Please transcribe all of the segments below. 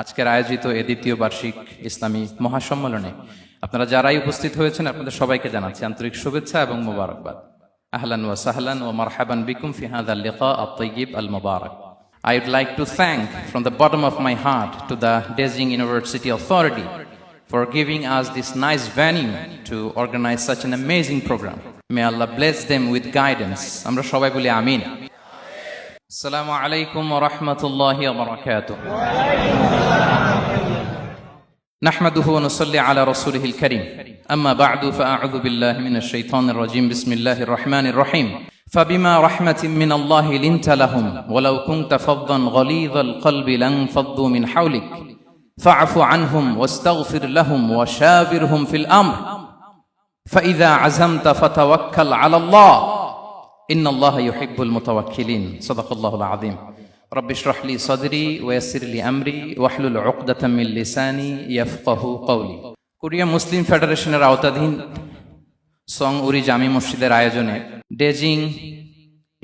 আজকের আয়োজিত এ দ্বিতীয় বার্ষিক ইসলামী মহাসম্মেলনে আপনারা যারাই উপস্থিত হয়েছেন আপনাদের সবাইকে জানাচ্ছি আন্তরিক শুভেচ্ছা এবং মোবারকবাদ। আহলান ওয়া সাহলান ওয়া মারহাবান বিকুম ফি হাযাল লিকা আত-তাইয়্যিব আল-মুবারাক। I would like to thank from the bottom of my heart to the Dezing University Authority for giving us this nice venue to organize such an amazing program. May Allah bless them with guidance. আমরা সবাই বলি আমিন। আসসালামু আলাইকুম ওয়া রাহমাতুল্লাহি ওয়া বারাকাতুহু। نحمده ونصلي على رسوله الكريم أما بعد فأعوذ بالله من الشيطان الرجيم بسم الله الرحمن الرحيم فبما رحمة من الله لنت لهم ولو كنت فظا غليظ القلب لانفضوا من حولك فاعف عنهم واستغفر لهم وشاورهم في الأمر فإذا عزمت فتوكل على الله إن الله يحب المتوكلين صدق الله العظيم رب اشرح لي صدري ويسر لي أمري واحلل عقدة من لساني يفقه قولي Korea মুসলিম ফেডারেশনের আওতাধীন সং উরি জামি মসজিদের আয়োজনে ডেজিং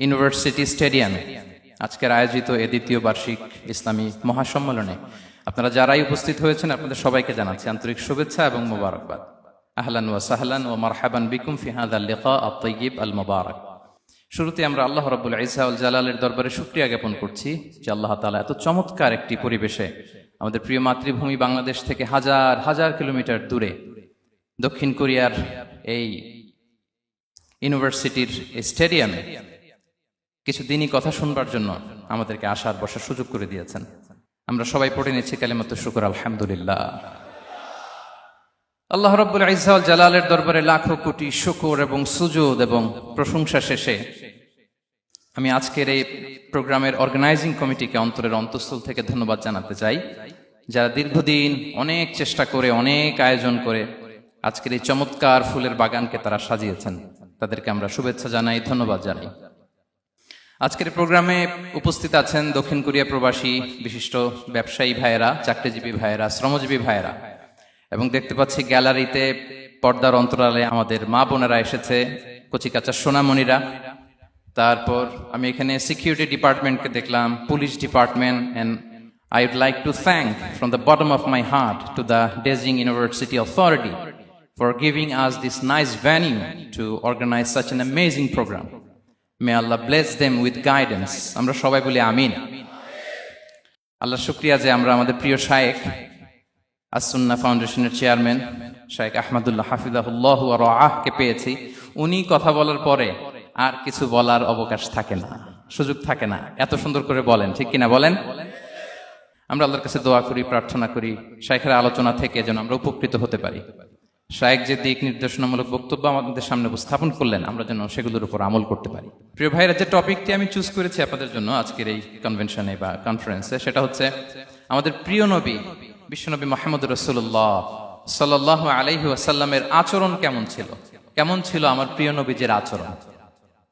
ইউনিভার্সিটি স্টেডিয়ামে আজকের আয়োজিত এ দ্বিতীয় বার্ষিক ইসলামী মহাসম্মেলনে আপনারা যারাই উপস্থিত হয়েছেন আপনাদের সবাইকে জানাচ্ছি আন্তরিক শুভেচ্ছা এবং মোবারকবাদ। আহলান ওয়া সাহলান ওয়া মারহাবান বিকুম ফি হাযাল লিকা আত-তাইয়্যিব আল-মুবারাক। শুরুতে আমরা আল্লাহ রাব্বুল ইজ্জা ওয়াল জালালের দরবারে শুকরিয়া জ্ঞাপন করছি যে আল্লাহ তাআলা এত চমৎকার একটি পরিবেশে আমাদের প্রিয় মাতৃভূমি বাংলাদেশ থেকে হাজার হাজার কিলোমিটার দূরে দক্ষিণ কোরিয়ার এই ইউনিভার্সিটির স্টেডিয়ামে কিছু দিনই কথা শুনবার জন্য আমাদেরকে আসার বসার সুযোগ করে দিয়েছেন। আমরা সবাই পড়ে নিচ্ছি কালিমাতুশ শুকর আলহামদুলিল্লাহ। আল্লাহ রাব্বুল ইজ্জা ওয়াল জালালের দরবারে লাখো কোটি শুকর এবং সুজুদ এবং প্রশংসা শেষে আমি আজকের এই প্রোগ্রামের অর্গানাইজিং কমিটিকে অন্তরের অন্তঃস্থল থেকে ধন্যবাদ জানাতে চাই, যারা দীর্ঘদিন অনেক চেষ্টা করে অনেক আয়োজন করে আজকের এই চমৎকার ফুলের বাগানকে তারা সাজিয়েছেন। তাদেরকে আমরা শুভেচ্ছা জানাই, ধন্যবাদ জানাই। আজকের প্রোগ্রামে উপস্থিত আছেন দক্ষিণ কোরিয়া প্রবাসী বিশিষ্ট ব্যবসায়ী ভাইয়েরা, চাকরিজীবী ভাইয়েরা, শ্রমজীবী ভাইয়েরা, এবং দেখতে পাচ্ছি গ্যালারিতে পর্দার অন্তরালে আমাদের মা বোনেরা এসেছে, কচিকাচা সোনামণিরা। তারপর আমি এখানে সিকিউরিটি ডিপার্টমেন্টকে দেখলাম, police department, and I would like to thank from the bottom of my heart to the Dezing University Authority for giving us this nice venue to organize such an amazing program. May Allah bless them with guidance. আমরা সবাই বলি আমিন। আল্লাহ শুকরিয়া যে আমরা আমাদের প্রিয় শায়েখ আস-সুন্নাহ ফাউন্ডেশনের চেয়ারম্যান শায়েখ আহমদুল্লাহ হাফিজাহুল্লাহ ওয়া রাআহকে পেয়েছি। উনি কথা বলার পরে আর কিছু বলার অবকাশ থাকে না, সুযোগ থাকে না, এত সুন্দর করে বলেন, ঠিক কিনা বলেন? আমরা আল্লাহর কাছে দোয়া করি, প্রার্থনা করি শায়েখের আলোচনা থেকে যেন আমরা উপকৃত হতে পারি। শায়েখ যে দিক নির্দেশনামূলক বক্তব্য আমাদের সামনে উপস্থাপন করলেন আমরা যেন সেগুলোর উপর আমল করতে পারি। প্রিয় ভাইরা, যে টপিকটি আমি চুজ করেছি আপনাদের জন্য আজকের এই কনভেনশনে বা কনফারেন্সে, সেটা হচ্ছে আমাদের প্রিয় নবী বিশ্বনবী মুহাম্মদ রাসূলুল্লাহ সাল্লাল্লাহু আলাইহি ওয়াসাল্লামের আচরণ কেমন ছিল। কেমন ছিল আমার প্রিয় নবীজির আচরণ?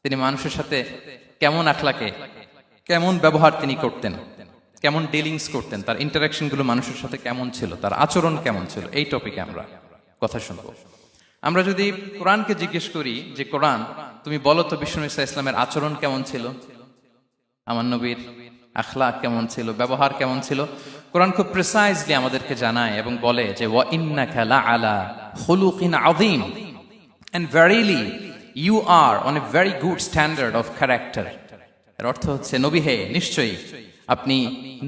তিনি মানুষের সাথে কেমন আখলাকে, কেমন ব্যবহার তিনি করতেন, কেমন ডিলিংস করতেন, তার ইন্টারাকশন গুলো মানুষের সাথে কেমন ছিল, তার আচরণ কেমন ছিল, এই টপিকে আমরা কথা শুনব। আমরা যদি কোরআনকে জিজ্ঞেস করি যে কোরআন তুমি বলো তো বিশ্বনবী সাল্লাল্লাহু আলাইহি ওয়াসাল্লামের আচরণ কেমন ছিল, আমার নবীর আখলাক কেমন ছিল, ব্যবহার কেমন ছিল, কোরআন খুব প্রিসাইজলি আমাদেরকে জানায় এবং বলে যে ওয়া ইন্নাকা লাআলা খুলুকিন আযীম, and verily you are on a very good standard of character. এর অর্থ হচ্ছে নবী হে, নিশ্চয়ই আপনি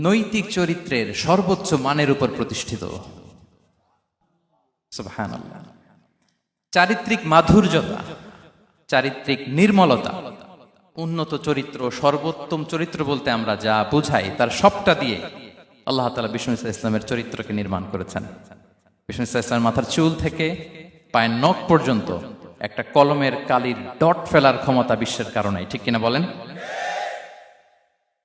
নৈতিক চরিত্রের সর্বোচ্চ মানের উপর প্রতিষ্ঠিত। সুবহানাল্লাহ। চারিত্রিক মাধুর্যতা, চারিত্রিক নির্মলতা, উন্নত চরিত্র, সর্বোত্তম চরিত্র বলতে আমরা যা বুঝাই তার সবটা দিয়ে আল্লাহ তাআলা বিষ্ণু ইসলামের চরিত্রকে নির্মাণ করেছেন। বিষ্ণু ইসলামের মাথার চুল থেকে পায়ের নখ পর্যন্ত একটা কলমের কালির ডট ফেলার ক্ষমতা বিশ্বের কারণে, ঠিক কিনা বলেন?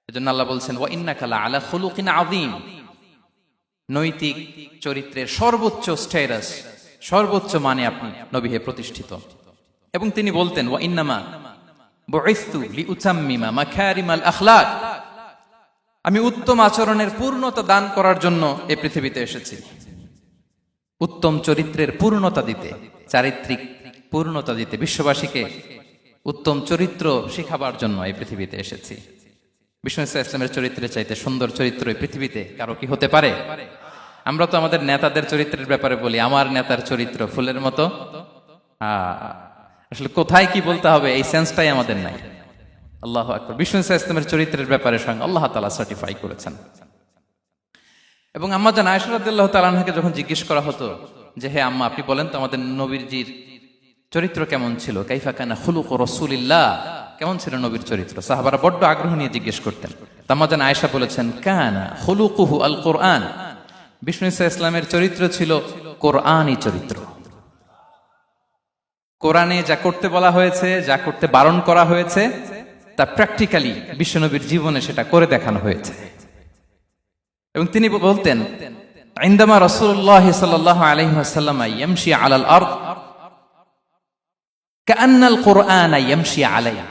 এজন্য আল্লাহ বলছেন ওয়া ইন্নাকা লাআলা খুলুকিন আযীম, নৈতিক চরিত্রের সর্বোচ্চ স্ট্যাটাস, সর্বোচ্চ মানে আপনি নবী হে প্রতিষ্ঠিত। এবং তিনি বলতেন ওয়া ইন্নামা বুইসতু লিউতাম্মিমা মাকারিমাল আখলাক, আমি উত্তম আচরণের পূর্ণতা দান করার জন্য এই পৃথিবীতে এসেছি। উত্তম চরিত্রের পূর্ণতা দিতে, চারিত্রিক পূর্ণতা দিতে, বিশ্ববাসীকে উত্তম চরিত্র শিখাবার জন্য এই পৃথিবীতে এসেছি। বিষ্ণু ইসলামের চরিত্রের চাইতে সুন্দর চরিত্র এই পৃথিবীতে কারো কি হতে পারে? আমরা তো আমাদের নেতাদের চরিত্রের ব্যাপারে বলি, আমার নেতার চরিত্র ফুলের মতো। আসলে কোথায় কি বলতে হবে এই সেন্সটাই আমাদের নাই। আল্লাহু আকবার। বিষ্ণু ইসলামের চরিত্রের ব্যাপারে স্বয়ং আল্লাহ তাআলা সার্টিফাই করেছেন। এবং আম্মা জান আয়েশা রাদিয়াল্লাহু তাআলা আনহাকে যখন জিজ্ঞেস করা হতো যে হে আম্মা, আপনি বলেন তো আমাদের নবীজির চরিত্র কেমন ছিল, কাইফা কানা খুলুক রাসূলিল্লাহ, কেমন ছিল নবীর চরিত্র, সাহাবারা বড্ড আগ্রহ নিয়ে জিজ্ঞেস করতেন। আম্মা জান আয়েশা বলেছেন কানা খুলুকুহু আল কোরআন, বিষ্ণু ইসলামের চরিত্র ছিল কোরআনী চরিত্র। কোরআনে যা করতে বলা হয়েছে, যা করতে বারণ করা হয়েছে, তা প্র্যাকটিক্যালি বিশ্বনবীর জীবনে সেটা করে দেখানো হয়েছে। এবং তিনি বলতেন ইনদামা রাসূলুল্লাহ সাল্লাল্লাহু আলাইহি ওয়াসাল্লাম ইয়ামশি আলাল আরদ কাআন্নাল কুরআন ইয়ামশি আলাইহি,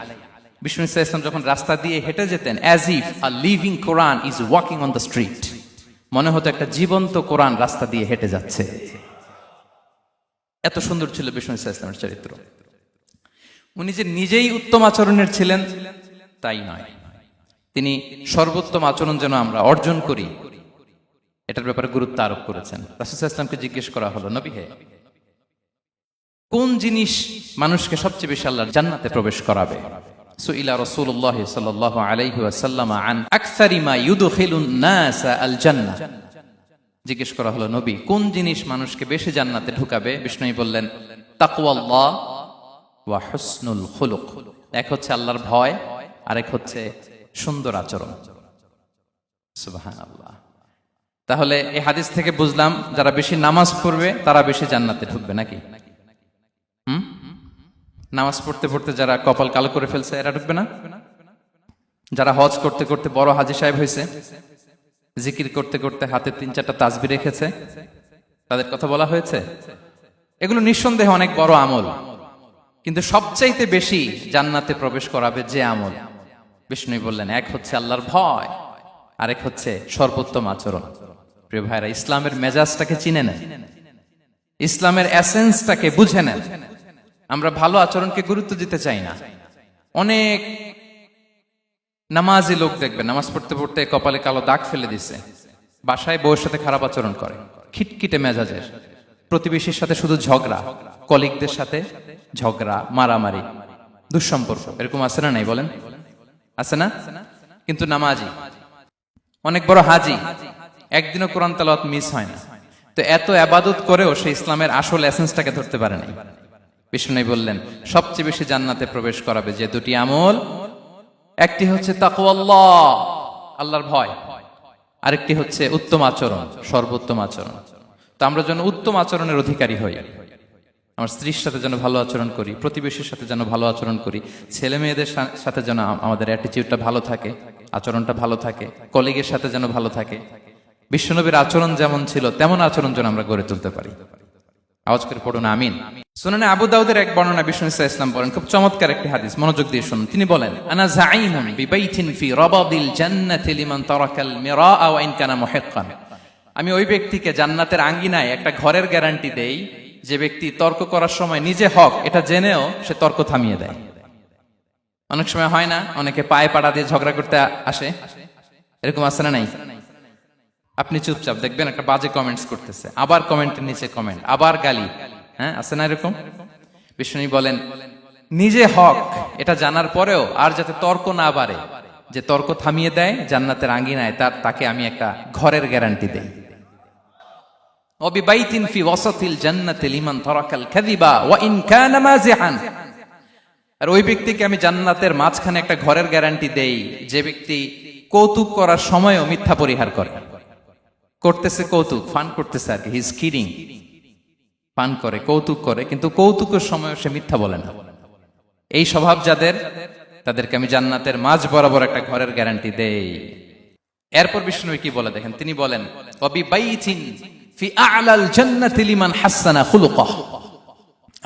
বিষ্ণু ইসলাম যখন রাস্তা দিয়ে হেঁটে যেতেন as if a living Quran is walking on the street, মনে হতো একটা জীবন্ত কোরআন রাস্তা দিয়ে হেঁটে যাচ্ছে। এত সুন্দর ছিল বিষ্ণু ইসলামের চরিত্র। উনি যে নিজেই উত্তম আচরণের ছিলেন তাই নয়, তিনি সর্বোত্তম আচরণ যেন আমরা অর্জন করি এটার ব্যাপারে গুরুত্ব আরোপ করেছেন। রাসূল সাল্লাল্লাহু আলাইহি ওয়াসাল্লামকে জিজ্ঞেস করা হলো, নবী হে, কোন জিনিস মানুষকে সবচেয়ে বেশি আল্লাহর জান্নাতে প্রবেশ করাবে? সুইলা রাসূলুল্লাহ সাল্লাল্লাহু আলাইহি ওয়াসাল্লাম আন আকসারি মা ইউদখিলুন নাস আল জান্নাহ, জিজ্ঞেস করা হলো নবী কোন জিনিস মানুষকে বেশি জান্নাতে ঢুকাবে? বিষ্ণু বললেন তাকওয়াল্লাহ ওয়া হুসনুল খুলুক, এক হচ্ছে আল্লাহর ভয়, আরেক হচ্ছে সুন্দর আচরণ। সুবহানাল্লাহ। তাহলে এই হাদিস থেকে বুঝলাম যারা বেশি নামাজ পড়বে তারা বেশি জান্নাতে ঢুকবে নাকি? নামাজ পড়তে পড়তে যারা কপাল কালো করে ফেলছে এরা ঢুকবে না? যারা হজ করতে করতে বড় হাজী সাহেব হয়েছে, জিকির করতে করতে হাতে 3-4টা তাসবিহ রেখেছে, তাদের কথা বলা হয়েছে। এগুলো নিঃসন্দেহে অনেক বড় আমল, কিন্তু সবচাইতে বেশি জান্নাতে প্রবেশ করাবে যে আমল, বিষ্ণু বললেন এক হচ্ছে আল্লাহর ভয়, আরেক হচ্ছে সর্বোত্তম আচরণ। প্রিয় ভাইরা, ইসলামের মেজাজটাকে চিনে নেন, ইসলামের এসেন্সটাকে বুঝে নেন। আমরা ভালো আচরণকে গুরুত্ব দিতে চাই না। অনেক নামাজি লোক দেখবেন নামাজ পড়তে পড়তে কপালে কালো দাগ ফেলে দিছে, বাসায় বউয়ের সাথে খারাপ আচরণ করে, খিটখিটে মেজাজের, প্রতিবেশীর সাথে শুধু ঝগড়া, কলিগদের সাথে ঝগড়া, মারামারি, দুঃসম্পর্ক, এরকম আছে না নাই বলেন? আছে না? কিন্তু নামাজি, অনেক বড় হাজি, একদিনও কোরআন তেলাওয়াত মিস হয় না, তো এত ইবাদত করেও সে ইসলামের আসল এসেন্সটাকে ধরতে পারে নাই। বিষ্ণু বললেন সবচেয়ে বেশি জান্নাতে প্রবেশ করাবে যে দুটি আমল, একটি হচ্ছে তাকওয়াল্লাহ, আল্লাহর ভয়, আরেকটি হচ্ছে উত্তম আচরণ, সর্বোত্তম আচরণ। তো আমরা যেন উত্তম আচরণের অধিকারী হই, আমার স্ত্রীর সাথে যেন ভালো আচরণ করি, প্রতিবেশীর সাথে যেন ভালো আচরণ করি, ছেলে মেয়েদের সাথে যেন আমাদের অ্যাটিটিউডটা ভালো থাকে, আচরণটা ভালো থাকে, কলিগের সাথে যেন ভালো থাকে। বিশ্বনবীর আচরণ যেমন ছিল তেমন আচরণ যেন আমরা গড়ে তুলতে পারি। আওয়াজ করে পড়ুন আমিন। সুনানে আবু দাউদের এক বর্ণনা বিষ্ণু ইসলাম বলেন, খুব চমৎকার একটি হাদিস, মনোযোগ দিয়ে শুনুন। তিনি বলেন আনা যাঈমুন বিবাইতিন ফি রাবাদিল জান্নাতি লিমান তারাকাল মিরাআ ওয়া ইন কানা মুহিক্কান, আমি ওই ব্যক্তিকে জান্নাতের আঙ্গিনায় একটা ঘরের গ্যারান্টি দেই যে ব্যক্তি তর্ক করার সময় নিজে হক এটা জেনেও সে তর্ক থামিয়ে দেয়। অনেক সময় হয় না, অনেকে পায়ে পাড়া দিয়ে ঝগড়া করতে আসে, এরকম আছে না নাই? আপনি চুপচাপ দেখবেন একটা বাজে কমেন্টস করতেছে, আবার কমেন্টের নিচে কমেন্ট, আবার গালি, হ্যাঁ আছে না এরকম? বিষ্ণু বলেন নিজে হক এটা জানার পরেও আর যাতে তর্ক না বাড়ে, যে তর্ক থামিয়ে দেয় জান্নাতের আঙ্গিনায়, তাকে আমি একটা ঘরের গ্যারান্টি দেই। ওয়াবিবাইতিন ফি ওয়াসাতিল জান্নাতি লিমান তারাকাল কাযিবা ওয়া ইন কানা মাযিহান, আর ওই ব্যক্তিকে আমি জান্নাতের মাঝখানে একটা ঘরের গ্যারান্টি দেই যে ব্যক্তি কৌতুক করার সময়ও মিথ্যা পরিহার করে। করতেছে কৌতুক, ফান করতেছে আর কি, হি ইজ কিডিং, ফান করে, কৌতুক করে, কিন্তু কৌতুকের সময়ও সে মিথ্যা বলে না। এই স্বভাব যাদের, তাদেরকে আমি জান্নাতের মাঝ বরাবর একটা ঘরের গ্যারান্টি দেই। এরপর বিষ্ণু কি বলে দেখেন, তিনি বলেন ওয়াবিবাইতিন ফি আ'লাল জান্নাতি লিমান হাসানা খুলুকাহ,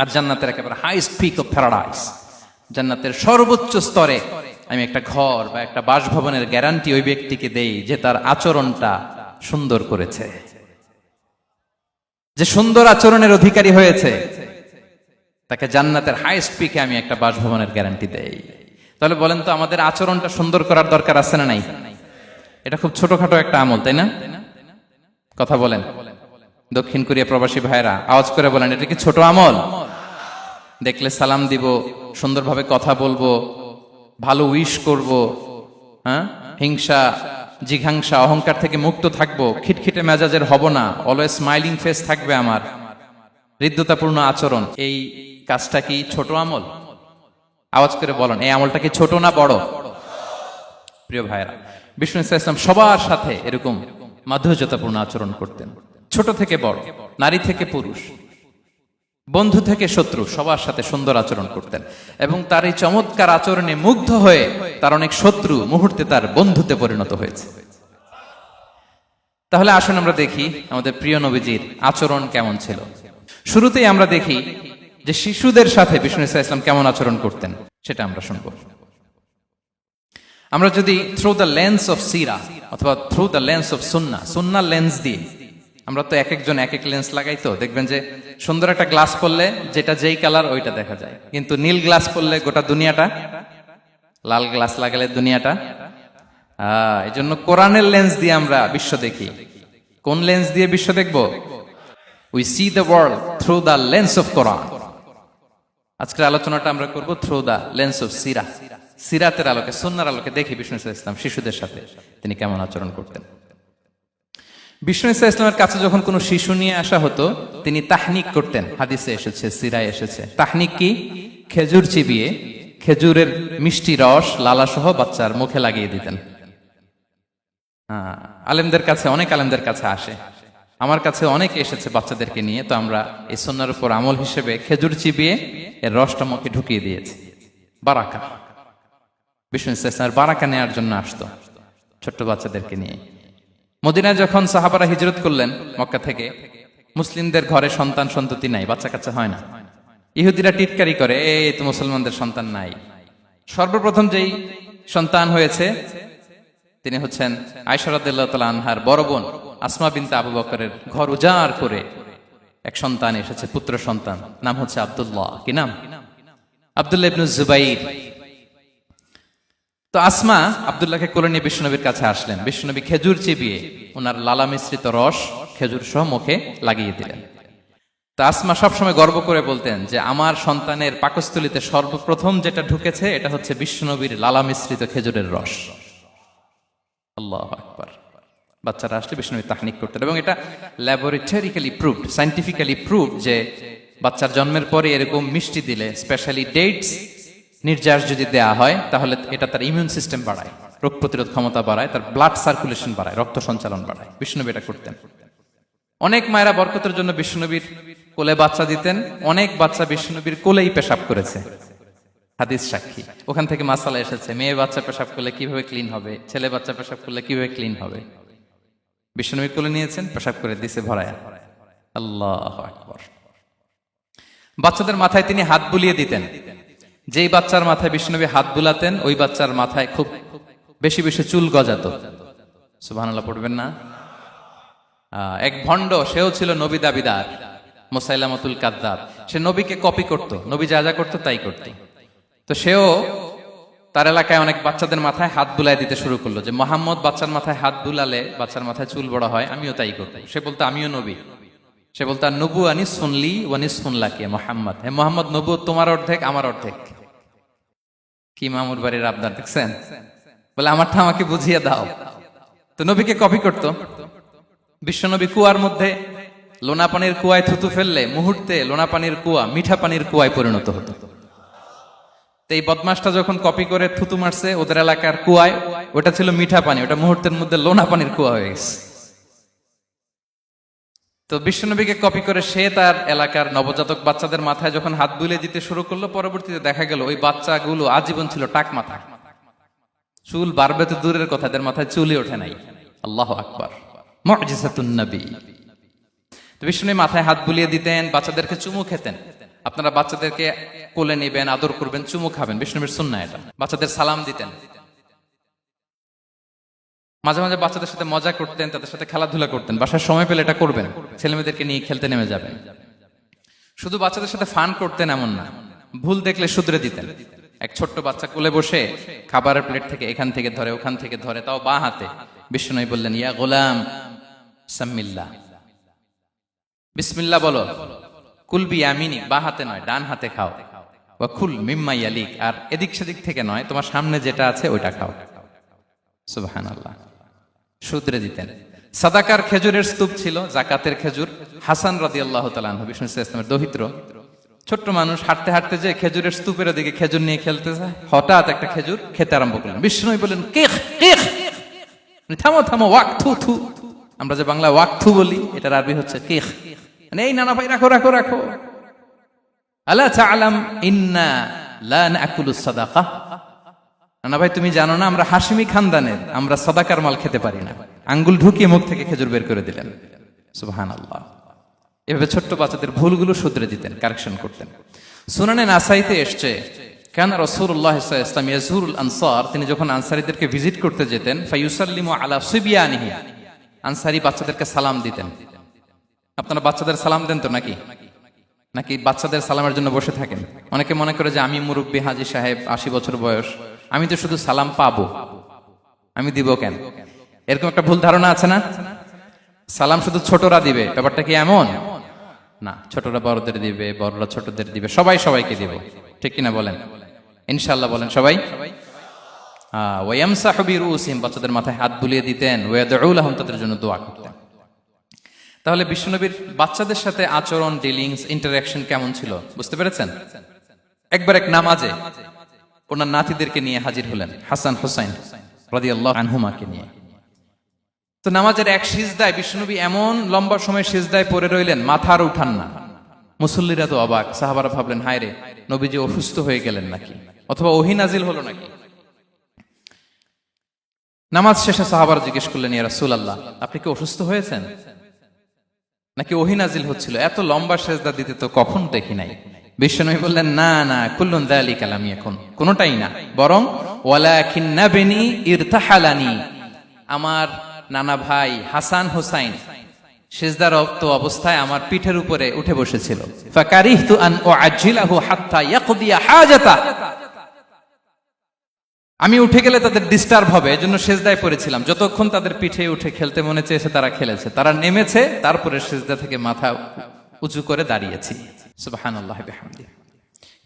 আর জান্নাতের একেবারে হাইস্ট পিক অফ প্যারাডাইস, জান্নাতের সর্বোচ্চ স্তরে আমি একটা ঘর বা একটা বাসভবনের গ্যারান্টি ওই ব্যক্তিকে দেই যে তার আচরণটা সুন্দর করেছে, যে সুন্দর আচরণের অধিকারী হয়েছে, তাকে জান্নাতের হাইস্ট পিকে আমি একটা বাসভবনের গ্যারান্টি দেই। তাহলে বলেন তো আমাদের আচরণটা সুন্দর করার দরকার আছে না নাই? এটা খুব ছোটখাটো একটা আমল, তাই না? কথা বলেন। দক্ষিণ কোরিয়া প্রবাসী ভাইরা আওয়াজ করে বলেন, এটা কি ছোট আমল? দেখলে সালাম দিব, সুন্দরভাবে কথা বলবো, ভালো উইশ করব, হ্যাঁ, হিংসা জিঘাংসা অহংকার থেকে মুক্ত থাকবো, খিটখিটে মেজাজের হব না, অলওয়েজ স্মাইলিং ফেস থাকবে আমার, হৃদ্যতাপূর্ণ আচরণ। এই কাজটা কি ছোট আমল? আওয়াজ করে বলেন, এই আমলটা কি ছোট না বড়? প্রিয় ভাইরা, বিষ্ণু ইসলাম সবার সাথে এরকম মাধুর্যতাপূর্ণ আচরণ করতেন, ছোট থেকে বড়, নারী থেকে পুরুষ, বন্ধু থেকে শত্রু, সবার সাথে সুন্দর আচরণ করতেন। এবং তার এই চমৎকার আচরণে মুগ্ধ হয়ে তার অনেক শত্রু মুহূর্তে তার বন্ধুতে পরিণত হয়েছে। তাহলে আসুন আমরা দেখি আমাদের প্রিয় নবীজির আচরণ কেমন ছিল। শুরুতেই আমরা দেখি যে শিশুদের সাথে বিষ্ণু ইসলাম কেমন আচরণ করতেন, সেটা আমরা শুনব। আমরা যদি থ্রু দ্য লেন্স অফ সিরা অথবা through the lens of Sunnah lens দিয়ে, আমরা তো এক একজন এক এক লেন্স লাগাই, তো দেখবেন যে সুন্দর একটা গ্লাস পরলে যেটা যেই কালার ওইটা দেখা যায়, কিন্তু নীল গ্লাস পরলে গোটা দুনিয়াটা, লাল গ্লাস লাগালে দুনিয়াটা। এই জন্য কোরআনের লেন্স দিয়ে আমরা বিশ্ব দেখি। কোন লেন্স দিয়ে বিশ্ব দেখব? We see the world through the lens of Quran. আজকের আলোচনাটা আমরা করব থ্রু দ্য লেন্স অফ সিরা, সিরাতের আলোকে, সুন্নাহর আলোকে দেখি বিষ্ণু ইসলাম শিশুদের সাথে তিনি কেমন আচরণ করতেন। বিষ্ণু ইসলামের কাছে যখন কোনো শিশু নিয়ে আসা হতো, তিনি তাহনিক করতেন। হাদিসে এসেছে, সিরায় এসেছে। তাহনিক কি? খেজুর চিবিয়ে খেজুরের মিষ্টি রস লালাসহ বাচ্চার মুখে লাগিয়ে দিতেন। আলেমদের কাছে, অনেক আলেমদের কাছে আসে, আমার কাছে অনেকে এসেছে বাচ্চাদেরকে নিয়ে, তো আমরা এই সুন্নাহর উপর আমল হিসেবে খেজুর চিবিয়ে এর রসটা মুখে ঢুকিয়ে দিয়েছি। বারাকা, বিষ্ণু ইসলামের বারাকা নেওয়ার জন্য আসতো ছোট্ট বাচ্চাদেরকে নিয়ে। মদিনায় যখন সাহাবারা হিজরত করলেন মক্কা থেকে, মুসলিমদের ঘরে সন্তান সন্ততি নাই, বাচ্চা কাচ্চা হয় না। ইহুদিরা টিটকারি করে, এই তো মুসলমানদের সন্তান নাই। সর্বপ্রথম যেই সন্তান হয়েছে তিনি হচ্ছেন আয়েশা রাদিয়াল্লাহু তাআলা আনহার বড় বোন আসমা বিনতে আবু বকরের ঘর উজাড় করে এক সন্তান এসেছে, পুত্র সন্তান, নাম হচ্ছে আব্দুল্লাহ। কি নাম? আব্দুল্লাহ ইবনে জুবাইর। তো আসমা আব্দুল্লাহকে কোলে নিয়ে বিশ্বনবীর কাছে আসলেন। বিশ্বনবী খেজুর চিবিয়ে ওনার লালা মিশ্রিত রস খেজুর সহ মুখে লাগিয়ে দিলেন। তা আসমা সবসময় গর্ব করে বলতেন যে আমার সন্তানের পাকস্থলীতে সর্বপ্রথম যেটা ঢুকেছে এটা হচ্ছে বিশ্বনবীর লালা মিশ্রিত খেজুরের রস। আল্লাহু আকবার। বাচ্চারা আসলে বিশ্বনবী তাহনিক করতেন, এবং এটা ল্যাবরেটরিক্যালি প্রুভড, সায়েন্টিফিক্যালি প্রুভড যে বাচ্চার জন্মের পরে এরকম মিষ্টি দিলে, স্পেশালি ডেটস নির্যাস যদি দেয়া হয়, তাহলে এটা তার ইমিউন সিস্টেম বাড়ায়, রোগ প্রতিরোধ ক্ষমতা বাড়ায়, তার ব্লাড সার্কুলেশন বাড়ায়, রক্ত সঞ্চালন বাড়ায়। বিষ্ণুনবী এটা করতেন। অনেক মায়েরা বরকতের জন্য বিষ্ণুনবীর কোলে বাচ্চা দিতেন। অনেক বাচ্চা বিষ্ণুনবীর কোলেই পেশাব করেছে, হাদিস সাক্ষী। ওখান থেকে মাসালা এসেছে, মেয়ে বাচ্চা পেশাব করলে কিভাবে ক্লিন হবে, ছেলে বাচ্চা পেশাব করলে কিভাবে ক্লিন হবে। বিষ্ণুনবী কোলে নিয়েছেন, পেশাব করে দিছে ভরায়া। আল্লাহু আকবার। বাচ্চাদের মাথায় তিনি হাত বুলিয়ে দিতেন। যেই বাচ্চার মাথায় বিষ্ণুনবী হাত বুলাতেন, ওই বাচ্চার মাথায় খুব বেশি বেশি চুল গজাতো। সুবহানাল্লাহ পড়বেন না? এক ভণ্ড, সেও ছিল নবী দাবিদার, মুসাইলামাতুল কাযযাব। সে নবীকে কপি করত, নবী যা যা করতো তাই করত। তো সেও তার এলাকায় অনেক বাচ্চাদের মাথায় হাত বুলাই দিতে শুরু করলো, যে মোহাম্মদ বাচ্চার মাথায় হাত বুলালে বাচ্চার মাথায় চুল বড় হয়, আমিও তাই করব। সে বলতো আমিও নবী। সে বলতো নবু আনিস শুনলি ওয়ানিস শুনলাকে মোহাম্মদ, হে মোহাম্মদ, নবু তোমার অর্ধেক আমার অর্ধেক। কি মামুর বাড়ির আবদার দেখছেন? বলে আমারটা আমাকে বুঝিয়ে দাও। তো নবীকে কপি করত। বিশ্বনবী কুয়ার মধ্যে লোনা পানির কুয়ায় থুতু ফেললে মুহূর্তে লোনা পানির কুয়া মিঠা পানির কুয়ায় পরিণত হতো। তো এই বদমাসটা যখন কপি করে থুতু মারছে ওদের এলাকার কুয়ায়, ওটা ছিল মিঠা পানি, ওটা মুহূর্তের মধ্যে লোনা পানির কুয়া হয়ে গেছে। তো বিশ্বনবীকে কপি করে সে তার এলাকার নবজাতক বাচ্চাদের মাথায় যখন হাত বুলিয়ে দিতে শুরু করলো, পরবর্তীতে দেখা গেল ওই বাচ্চাগুলো আজীবন ছিল টাক মাথা। চুল বাড়বে তো দূরের কথা, এদের মাথায় চুলই ওঠে নাই। আল্লাহু আকবার, মুজিজাতুন নবী। তো বিষ্ণু মাথায় হাত বুলিয়ে দিতেন, বাচ্চাদেরকে চুমু খেতেন। আপনারা বাচ্চাদেরকে কোলে নেবেন, আদর করবেন, চুমু খাবেন, বিষ্ণুবীর সুন্নাহ এটা। বাচ্চাদের সালাম দিতেন। মাঝে মাঝে বাচ্চাদের সাথে মজা করতেন, তাদের সাথে খেলাধুলা করতেন। বাসার সময় পেলে এটা করবেন, ছেলেমেয়েদেরকে নিয়ে খেলতে নেমে যাবেন। শুধু বাচ্চাদের সাথে ফান করতেন এমন না, ভুল দেখলে শুধরে দিতেন। এক ছোট্ট বাচ্চা কোলে বসে খাবারের প্লেট থেকে এখান থেকে ধরে ওখান থেকে ধরে, তাও বাঁ হাতে। বিষ্ণু বললেন, ইয়া গোলাম সাম্মিল্লাহ, বিসমিল্লাহ বলো, কুলবি ইয়ামিনি, বাঁ হাতে নয় ডান হাতে খাও, ওয়া কুল মিম্মা ইয়ালিক, আর এদিক সেদিক থেকে নয়, তোমার সামনে যেটা আছে ওইটা খাও। সুবহানাল্লাহ। শুধরে দিতেন। সাদাকার খেজুরের স্তূপ ছিল, জাকাতের খেজুর। হাসান রাদিয়াল্লাহু তাআলা আনহু, বিষ্ণু ইসলামের দৌহিত্র, ছোট্ট মানুষ, হাঁটতে হাঁটতে যে খেজুরের স্তূপের দিকে খেজুর নিয়ে খেলতে যায়, হঠাৎ একটা খেজুর খেতে আরম্ভ করলেন। বিষ্ণু বললেন, কেখ কেখ, থামো থামো, ওয়াক থু থু। আমরা যে বাংলা ওয়াক থু বলি, এটার আরবি হচ্ছে কেখ। মানে এই নানা ভাই রাখো রাখো রাখো। আলা তাআলাম ইন্না লা নাকুলুস সাদাকা, নানা ভাই তুমি জানো না আমরা হাশিমি খানদানের, আমরা সাদাকার মাল খেতে পারি না। আঙ্গুল ঢুকিয়ে মুখ থেকে খেজুর বের করে দিলেন। সুবহানাল্লাহ। এভাবে ছোট্ট বাচ্চাদের ভুলগুলো শুধরে দিতেন, কারেকশন করতেন। সুনানে নাসাইতে এসছে, কানা রাসূলুল্লাহ সাল্লাল্লাহু আলাইহি ওয়াসাল্লাম ইয়াজুরুল আনসার, তিনি যখন আনসারীদেরকে ভিজিট করতে যেতেন, ফায়ুসাল্লিমু আলা সিবিয়ানিহি, আনসারী বাচ্চাদেরকে সালাম দিতেন। আপনারা বাচ্চাদের সালাম দেন তো নাকি? নাকি বাচ্চাদের সালামের জন্য বসে থাকেন? অনেকে মনে করে যে আমি মুরব্বী হাজী সাহেব, 80 বছর বয়স, আমি তো শুধু সালাম পাবো, আমি দিব কেন? এরকম একটা ভুল ধারণা আছে না? সালাম শুধু ছোটরা দিবে, ব্যাপারটা কি এমন না? ছোটরা বড়দের দিবে, বড়রা ছোটদের দিবে, সবাই সবাইকে দিব, ঠিক কিনা বলেন? ইনশাআল্লাহ বলেন সবাই। ওয়ায়ামসাহু বিরুসিহিম, বাচ্চাদের মাথায় হাত বুলিয়ে দিতেন। ওয়ায়াদউ লাহুম, তাদের জন্য দোয়া করতেন। তাহলে বিশ্বনবীর বাচ্চাদের সাথে আচরণ, ডিলিংস, ইন্টারঅ্যাকশন কেমন ছিল বুঝতে পেরেছেন? একবার এক নামাজে ওনার নাতিদেরকে নিয়ে হাজির হলেন, হাসান হুসাইন রাদিয়াল্লাহু আনহুমাকে নিয়ে। তো নামাজের এক সিজদায় বিশ্বনবী এমন লম্বা সময় সিজদায় পড়ে রইলেন, মাথা আর উঠান না। মুসল্লিরা তো অবাক, সাহাবারা ভাবলেন, হায় রে, নবীজি অসুস্থ হয়ে গেলেন নাকি, অথবা ওহী নাজিল হলো নাকি। নামাজ শেষে সাহাবারা জিজ্ঞেস করলেন, ইয়া রাসূলুল্লাহ, আপনি কি অসুস্থ হয়েছেন নাকি ওহী নাজিল হচ্ছিল? এত লম্বা সিজদা দিতে তো কখন দেখি নাই। বিশ্বনবী বললেন, না না, কুল্লুন যালিকা লাম ইয়াকুন, কোনটাই না, বরং ওয়ালাকিন নাবনি ইরতাহালানি, আমার নানা ভাই হাসান হুসাইন সিজদারত অবস্থায় আমার পিঠের উপরে উঠে বসেছিল। ফাকারিহতু আন উআজ্জিলাহু হাত্তা ইয়াকদিয়া হাজাতা, আমি উঠে গেলে তাদের ডিস্টার্ব হবে, এজন্য সিজদায় পড়েছিলাম। যতক্ষণ তাদের পিঠে উঠে খেলতে মনে চেয়েছে তারা খেলেছে, তারা নেমেছে, তারপরে সিজদা থেকে মাথা উঁচু করে দাঁড়িয়েছি। সুবহানাল্লাহি বিহামদিহি।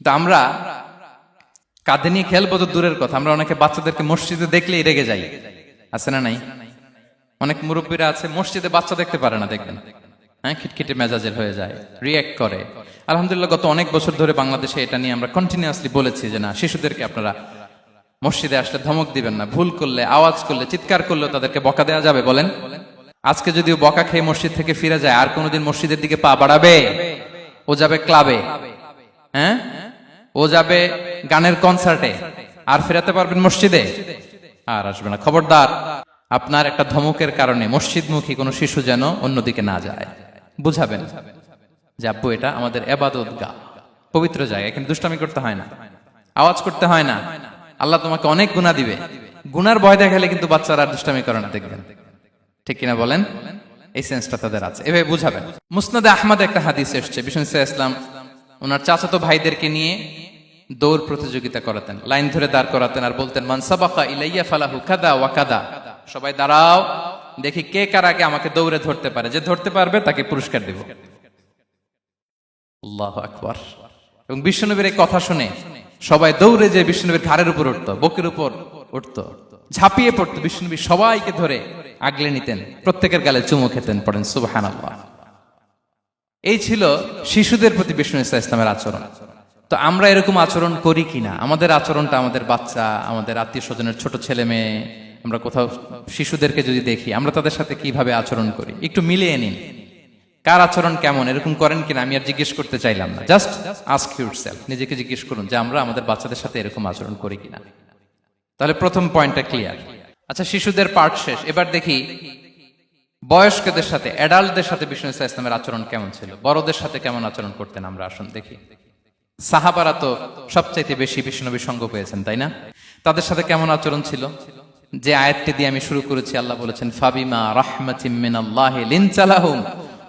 তো আমরা কাঁধে নিয়ে খেলবো তো দূরের কথা, আমরা অনেকে বাচ্চাদেরকে মসজিদে দেখলেই রেগে যাই, আছে না নাই? অনেক মুরব্বীরা আছে মসজিদে বাচ্চা দেখতে পারে না, দেখবেন, হ্যাঁ, খিটখিটে মেজাজের হয়ে যায়, রিঅ্যাক্ট করে। আলহামদুলিল্লাহ গত অনেক বছর ধরে বাংলাদেশে এটা নিয়ে আমরা কন্টিনিউয়াসলি বলেছি যে না, শিশুদেরকে আপনারা মসজিদে আসলে ধমক দিবেন না, ভুল করলে, আওয়াজ করলে, চিৎকার করলে তাদেরকে বকা দেওয়া যাবে? বলেন। আজকে যদিও বকা খেয়ে মসজিদ থেকে ফিরে যায়, আর কোনোদিন মসজিদের দিকে পা বাড়াবে? ও যাবে ক্লাবে, হ্যাঁ, ও যাবে গানের কনসার্টে, আর ফেরাতে পারবেন মসজিদে? আর আসবে না। খবরদার, আপনার একটা ধমকের কারণে মসজিদমুখী কোনো শিশু যেন অন্যদিকে না যায়। বুঝাবেন যে আব্বু, এটা আমাদের ইবাদতগাহ, পবিত্র জায়গা, এখানে দুষ্টামি করতে হয় না, আওয়াজ করতে হয় না, আল্লাহ তোমাকে অনেক গুনাহ দিবে। গুনার ভয় দেখালে কিন্তু বাচ্চারা আর দুষ্টামি করে না, দেখবেন, ঠিক কিনা বলেন? এই সেন্সটা তাদের আছে, এভাবে বুঝাবেন। মুসনাদে আহমদে একটা হাদিস এসছে, বিষ্ণু ইসলাম ওনার চাচাতো ভাইদেরকে নিয়ে দৌড় প্রতিযোগিতা করাতেন, লাইন ধরে দাঁড় করাতেন, আর বলতেন, মান সাবাকা ইলাইয়া ফালাহু কাদা ওয়া কাদা, সবাই দাঁড়াও, দেখি কে কার আগে আমাকে দৌড়ে ধরতে পারে, যে ধরতে পারবে তাকে পুরস্কার দেব। আল্লাহু আকবার। এবং বিশ্বনবীর এই কথা শুনে সবাই দৌড়ে যে বিশ্বনবীর ঘাড়ের উপর উঠতো, বুকের উপর উঠতো, ঝাঁপিয়ে পড়তো, বিশ্বনবী সবাইকে ধরে আগলে নিতেন, প্রত্যেকের গালে চুমু খেতেন। পড়েন সুবহানাল্লাহ। এই ছিল শিশুদের প্রতি বিষ্ণু ইসলামের আচরণ। তো আমরা এরকম আচরণ করি কিনা? আমাদের আচরণটা আমাদের বাচ্চা, আমাদের আত্মীয় স্বজনের ছোট ছেলে মেয়ে, আমরা কোথাও শিশুদেরকে যদি দেখি, আমরা তাদের সাথে কিভাবে আচরণ করি, একটু মিলিয়ে নিন কার আচরণ কেমন। এরকম করেন কিনা আমি আর জিজ্ঞেস করতে চাইলাম না, জাস্ট আস্ক ইউরসেলফ, নিজেকে জিজ্ঞেস করুন যে আমরা আমাদের বাচ্চাদের সাথে এরকম আচরণ করি কিনা। তাহলে প্রথম পয়েন্টটা ক্লিয়ার। আচ্ছা, শিশুদের পার্ট শেষ, এবার দেখি বয়স্কদের সাথে, অ্যাডাল্টদের সাথে বিষ্ণু ইসলামের আচরণ কেমন ছিল, বড়দের সাথে কেমন আচরণ করতেন। আমরা আসুন দেখি। সাহাবারা তো সবচাইতে বেশি বিষ্ণুনবীর সঙ্গ পেয়েছেন, তাই না? তাদের সাথে কেমন আচরণ ছিল? যে আয়াতটি দিয়ে আমি শুরু করেছি, আল্লাহ বলেছেন, ফাবিমা রাহমাতিম মিনাল্লাহি লিনতা লাহুম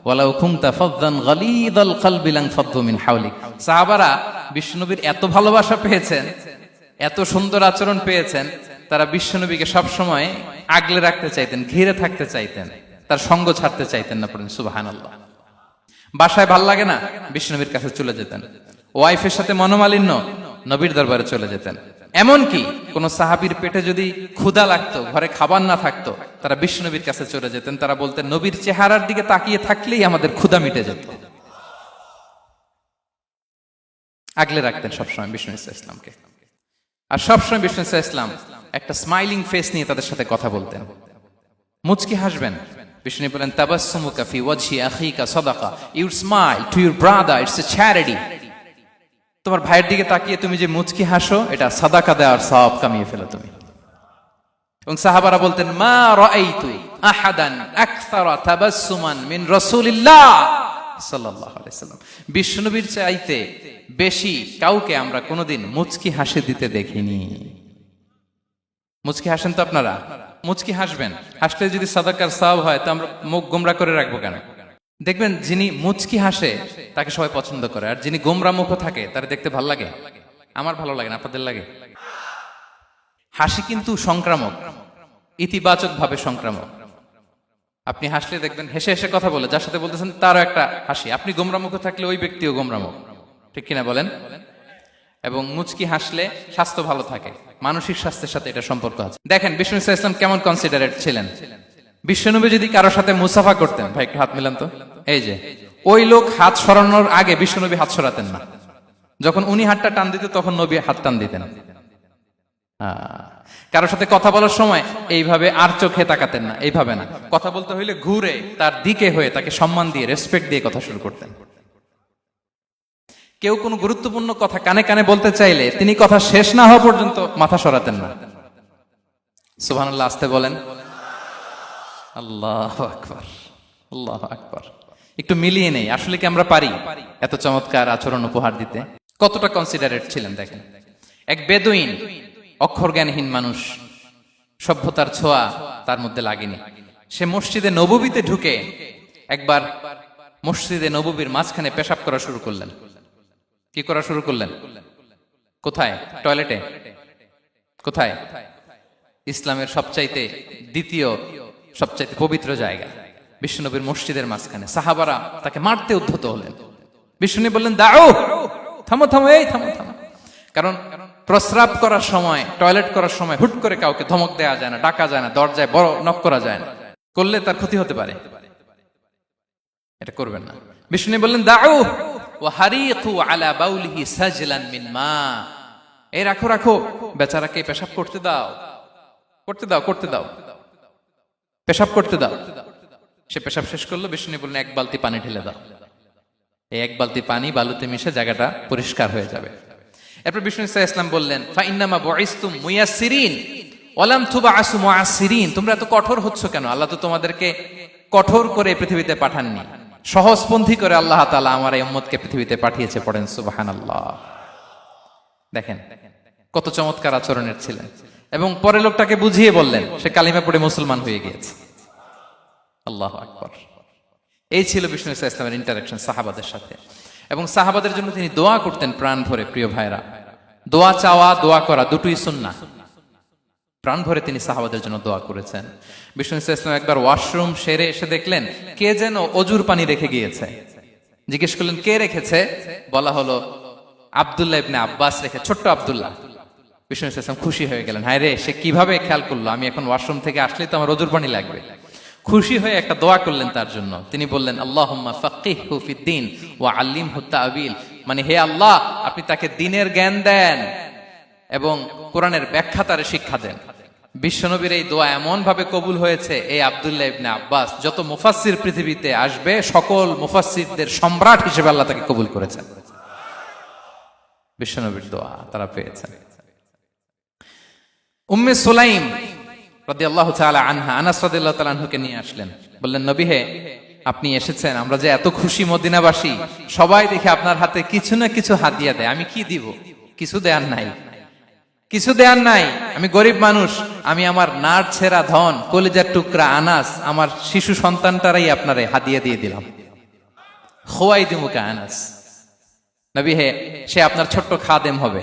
ওয়ালাউ কুনতা ফাযযান গালিযাল কলবি লানফাদ্দু মিন হাওলিক। সাহাবারা বিষ্ণুনবীর এত ভালোবাসা পেয়েছেন এত সুন্দর আচরণ পেয়েছেন, তারা বিশ্বনবীকে সবসময় আগলে রাখতে চাইতেন, ঘিরে থাকতে চাইতেন, তার সঙ্গ ছাড়তে চাইতেন না। পড়েন সুবহানাল্লাহ। বাসায় ভাল লাগে না, বিশ্বনবীর কাছে চলে যেতেন। ওয়াইফের সাথে মনোমালিন্য, নবীর দরবারে চলে যেতেন। এমনকি কোন সাহাবীর পেটে যদি ক্ষুধা লাগতো, ঘরে খাবার না থাকতো, তারা বিশ্বনবীর কাছে চলে যেতেন। তারা বলতেন, নবীর চেহারার দিকে তাকিয়ে থাকলেই আমাদের ক্ষুধা মিটে যেত। আগলে রাখতেন সবসময় বিষ্ণু ইসলামকে। আর সবসময় বিষ্ণু ইসলাম একটা স্মাইলিং ফেস নিয়ে তাদের সাথে কথা বলতেন, মুচকি হাসবেন। বিষ্ণু বলেন, তাবাসসুমুকা ফি ওয়াজহি আখিকা সাদাকা, you smile to your brother, it's a charity. তোমার ভাইয়ের দিকে তাকিয়ে তুমি যে মুচকি হাসো, এটা সাদাকা দেওয়ার সওয়াব কামিয়ে ফেলো তুমি। এবং সাহাবারা বলতেন, মা রাআইতু আহাদান আকসারা তাবাসসুমান মিন রাসূলিল্লাহ সাল্লাল্লাহু আলাইহি সাল্লাম। বিশ্বনবীর চাইতে বেশি কাউকে আমরা কোনোদিন মুচকি হাসি দিতে দেখিনি। মুচকি হাসেন তো আপনারা? মুচকি হাসবেন। হাসলে যদি সাদাকার সওয়াব হয়, তো আমরা মুখ গোমরা করে রাখবো কেন? দেখবেন, যিনি মুচকি হাসে তাকে সবাই পছন্দ করে, আর যিনি গোমরা মুখ থাকে তার দেখতে ভালো লাগে। আমার ভালো লাগে না, আপনাদের লাগে? হাসি কিন্তু সংক্রামক, ইতিবাচক ভাবে সংক্রামক। আপনি হাসলে দেখবেন হেসে হেসে কথা বলে, যার সাথে বলতেছেন তারও একটা হাসি। আপনি গোমরা মুখ থাকলে ওই ব্যক্তিও গোমরা মুখ, ঠিক কিনা বলেন? এবং মুচকি হাসলে স্বাস্থ্য ভালো থাকে, মানসিক স্বাস্থ্যের সাথে এটা সম্পর্ক আছে। দেখেন বিষ্ণু ইসলাম কেমন কনসিডারেট ছিলেন। বিশ্বনবী যদি কারোর সাথে মুসাফা করতেন, ভাই একটু হাত মিলান তো, এই যে, ওই লোক হাত সরানোর আগে বিশ্বনবী হাত সরাতেন না। যখন উনি হাতটা টান দিতেন, তখন নবী হাত টান দিতেন। কারোর সাথে কথা বলার সময় এইভাবে আর চোখে তাকাতেন না, এইভাবে না। কথা বলতে হইলে ঘুরে তার দিকে হয়ে তাকে সম্মান দিয়ে, রেসপেক্ট দিয়ে কথা শুরু করতেন। কেউ কোনো গুরুত্বপূর্ণ কথা কানে কানে বলতে চাইলে তিনি কথা শেষ না হওয়া পর্যন্ত মাথা সরাতেন না। সুবহানাল্লাহ, আসতে বলেন। আল্লাহু আকবার, আল্লাহু আকবার। একটু মিলিয়ে নেই, আসলে কি আমরা পারি এত চমৎকার আচরণ উপহার দিতে? কতটা কনসিডারেট ছিলেন দেখেন। এক বেদুইন, অক্ষর জ্ঞানহীন মানুষ, সভ্যতার ছোঁয়া তার মধ্যে লাগেনি। সে মসজিদে নববীতে ঢুকে একবার মসজিদে নববীর মাঝখানে পেশাব করা শুরু করলেন। কি করা শুরু করলেন? কোথায়? টয়লেটে? কোথায়? ইসলামের সবচাইতে দ্বিতীয় সবচাইতে পবিত্র জায়গা, বিশ্বনবীর মসজিদের মাঝখানে। সাহাবারা তাকে মারতে উদ্ধত হলেন। বিষ্ণু বললেন, দাও, থামো থামো, এই থামো থামো। কারণ প্রস্রাব করার সময়, টয়লেট করার সময় হুট করে কাউকে ধমক দেওয়া যায় না, ডাকা যায় না, দরজায় বড় নক করা যায় না। করলে তার ক্ষতি হতে পারে, এটা করবেন না। বিষ্ণু বললেন, দাও ওয়া হারিকু আলা বাউলিহি সাজলান মিন মা। এই রাখো রাখো, বেচারাকে পেশাব করতে দাও, করতে দাও, করতে দাও, পেশাব করতে দাও। সে পেশাব শেষ করলো। বিষ্ণু বললেন, এক বালতি পানি ঢেলে দাও। এই এক বালতি পানি বালুতে মিশে জায়গাটা পরিষ্কার হয়ে যাবে। এরপর বিষ্ণু ইসলাম বললেন, ফাইন্নামা বুইসতুম মুয়াসসিরিন ওয়া লাম তুবআসু মুআসসিরিন। তোমরা এত কঠোর হচ্ছ কেন? আল্লাহ তো তোমাদেরকে কঠোর করে পৃথিবীতে পাঠাননি, সহজপন্থী করে আল্লাহ তাআলা আমার এই উম্মতকে পৃথিবীতে পাঠিয়েছে। পড়েন সুবহানাল্লাহ। দেখেন কত চমৎকার আচরণের ছিলেন। এবং পরে লোকটাকে বুঝিয়ে বললেন, সে কালিমা পড়ে মুসলমান হয়ে গিয়েছে। আল্লাহু আকবার। এই ছিল বিষ্ণু ইসলামের ইন্টারাকশন সাহাবাদের সাথে। এবং সাহাবাদের জন্য তিনি দোয়া করতেন প্রাণ ভরে। প্রিয় ভাইরা, দোয়া চাওয়া, দোয়া করা দুটোই সুন্নাহ। প্রাণ ভরে তিনি সাহাবাদের জন্য দোয়া করেছেন। বিষ্ণু ইসলাম একবার ওয়াশরুম সেরে এসে দেখলেন কে যেন অজুর পানি রেখে গিয়েছে। জিজ্ঞেস করলেন, কে রেখেছে? বলা হলো, আব্দুল্লাহ ইবনে আব্বাস রেখে, ছোট্ট আব্দুল্লাহ। বিষ্ণু ইসলাম খুশি হয়ে গেলেন, হায় রে, সে কিভাবে খেয়াল করলো, আমি এখন ওয়াশরুম থেকে আসলেই তো আমার অজুর পানি লাগবে। খুশি হয়ে একটা দোয়া করলেন তার জন্য। তিনি বললেন, আল্লাহুম্মা ফাক্কিহহু ফিদ্দীন ওয়া আল্লিমহু তা'বীল। মানে, হে আল্লাহ, আপনি তাকে দ্বীনের জ্ঞান দেন এবং কোরআনের ব্যাখ্যা তারে শিক্ষা দেন। বিশ্বনবীর এই দোয়া এমন ভাবে কবুল হয়েছে, এই আব্দুল্লাহ ইবনে আব্বাস যত মুফাসসির পৃথিবীতে আসবে, সকল মুফাসসিরদের সম্রাট হিসেবে আল্লাহ তাকে কবুল করেছেন। বিশ্বনবীর দোয়া তারা পেয়েছেন। উম্মে সুলাইম রাদিয়াল্লাহু তাআলা আনহা, আনাস রাদিয়াল্লাহু তাআলা আনহুকে নিয়ে আসলেন। বললেন, নবী হে, আপনি এসেছেন, আমরা যে এত খুশি মদিনাবাসী, সবাই দেখে আপনার হাতে কিছু না কিছু হাদিয়া দেয়। আমি কি দিব? কিছু দেয়ার নাই, কিছু দেয়ার নাই। আমি গরিব মানুষ, আমি আমার নাড় ছেঁড়া ধন, কলিজার টুকরা আনাস, আমার শিশু সন্তানটারাই আপনারে হাদিয়া দিয়ে দিলাম। খোয়াইদিমুকা আনাস। নবী হে, সে আপনার ছোট্ট খাদেম হবে,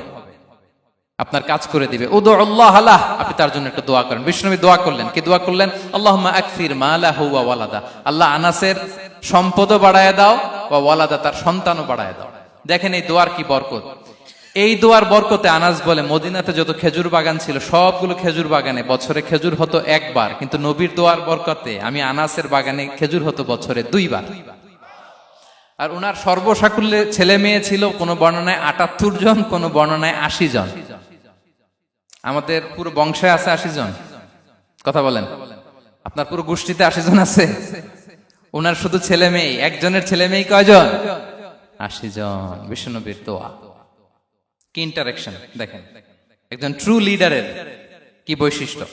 আপনার কাজ করে দিবে। উদুল্লাহ আলাহ, আপনি তার জন্য একটা দোয়া করেন। বিশ্বনবী দোয়া করলেন, কি দোয়া করলেন? আল্লাহুম্মা আকসির মালাহু ওয়া ওয়ালাদা, আল্লাহ আনাসের সম্পদও বাড়ায় দাও, ওয়া ওয়ালাদা, তার সন্তানও বাড়ায় দাও। দেখেন এই দোয়ার কি বরকত। এই দোয়ার বরকতে আনাস বলে মদিনাতে যত খেজুর বাগান ছিল সবগুলো খেজুর বাগানে বছরে খেজুর হতো একবার, কিন্তু নবীর দোয়ার বরকতে আমি আনাসের বাগানে খেজুর হতো বছরে 2 বার। আর ওনার সর্বসাকুল্যে ছেলে মেয়ে ছিল, কোন বর্ণনায় 78 জন, কোন বর্ণনায় 80 জন। আমাদের পুরো বংশে আছে 80 জন, কথা বলেন। আপনার পুরো গোষ্ঠীতে 80 জন আছে। ওনার শুধু ছেলে মেয়ে, একজনের ছেলে মেয়ে কয়জন? 80 জন। বিশ্বনবীর দোয়া কি ইন্টারেকশন দেখেন, একজন ট্রু লিডারের কি বৈশিষ্ট্য।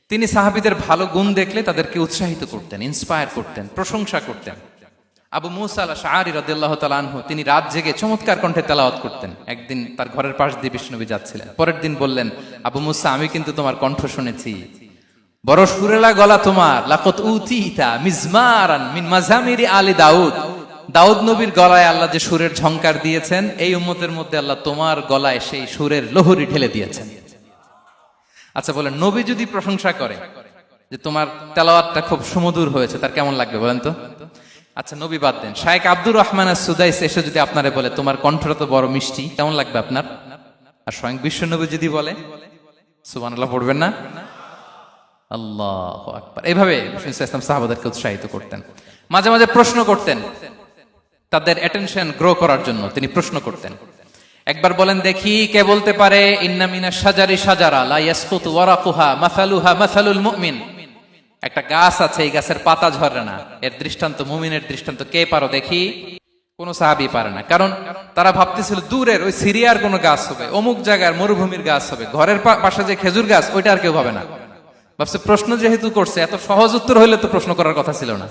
তিনি সাহাবীদের ভালো গুণ দেখলে তাদেরকে উৎসাহিত করতেন, ইন্সপায়ার করতেন, প্রশংসা করতেন। আবু মুসা আল-আশআরী রাদিয়াল্লাহু তাআলা আনহু, তিনি রাত জেগে চমৎকার কণ্ঠে তেলাওয়াত করতেন। একদিন তার ঘরের পাশ দিয়ে বিষ্ণুনবী যাচ্ছিলেন, পরের দিন বললেন, আবু মুসা, আমি কিন্তু তোমার কণ্ঠ শুনেছি, বড় সুরেলা গলা তোমার। লাকাত উতিতা মিজমারান মিন মাজামিরি আলি দাউদ, দাউদ নবীর গলায় আল্লাহ যে সুরের ঝংকার দিয়েছেন, এই উম্মতের মধ্যে আল্লাহ তোমার গলায় সেই সুরের লহরী ঢেলে দিয়েছেন। আচ্ছা বলেন, নবী যদি প্রশংসা করে যে তোমার তেলাওয়াতটা খুব সুমধুর হয়েছে, তার কেমন লাগবে বলেন তো? আচ্ছা নবী বাদ দেন, শায়েখ আব্দুর রহমান আস-সুদাইস এসে যদি আপনারে বলে তোমার কণ্ঠটা তো বড় মিষ্টি, কেমন লাগবে আপনার? আর স্বয়ং বিশ্বনবী যদি বলে, সুবহানাল্লাহ পড়বেন না? আল্লাহু আকবার। এইভাবে ইসলাম সাহাবাদেরকে উৎসাহিত করতেন। মাঝে মাঝে প্রশ্ন করতেন, তাদের অ্যাটেনশন গ্রো করার জন্য তিনি প্রশ্ন করতেন। একবার বলেন দেখি, কে বলতে পারে ইন্না মিনাশ শাজারি শাজারা লা ইয়াসকুতু ওয়ারাকুহা মাসালুহা মাসালুল মুমিন, একটা গাছ আছে, এই গাছের পাতা ঝরে না, এর দৃষ্টান্ত মুমিনের দৃষ্টান্ত। কে পারো দেখি? কোন সাহাবী পারে না, কারণ তারা ভাবতেছিল দূরের ওই সিরিয়ার কোন গাছ হবে, অমুক জায়গার মরুভূমির গাছ হবে, ঘরের পাশে যে খেজুর গাছ ওইটা আর কেউ ভাবে না। ভাবছে প্রশ্ন যেহেতু করছে, এত সহজ উত্তর হইলে তো প্রশ্ন করার কথা ছিল না।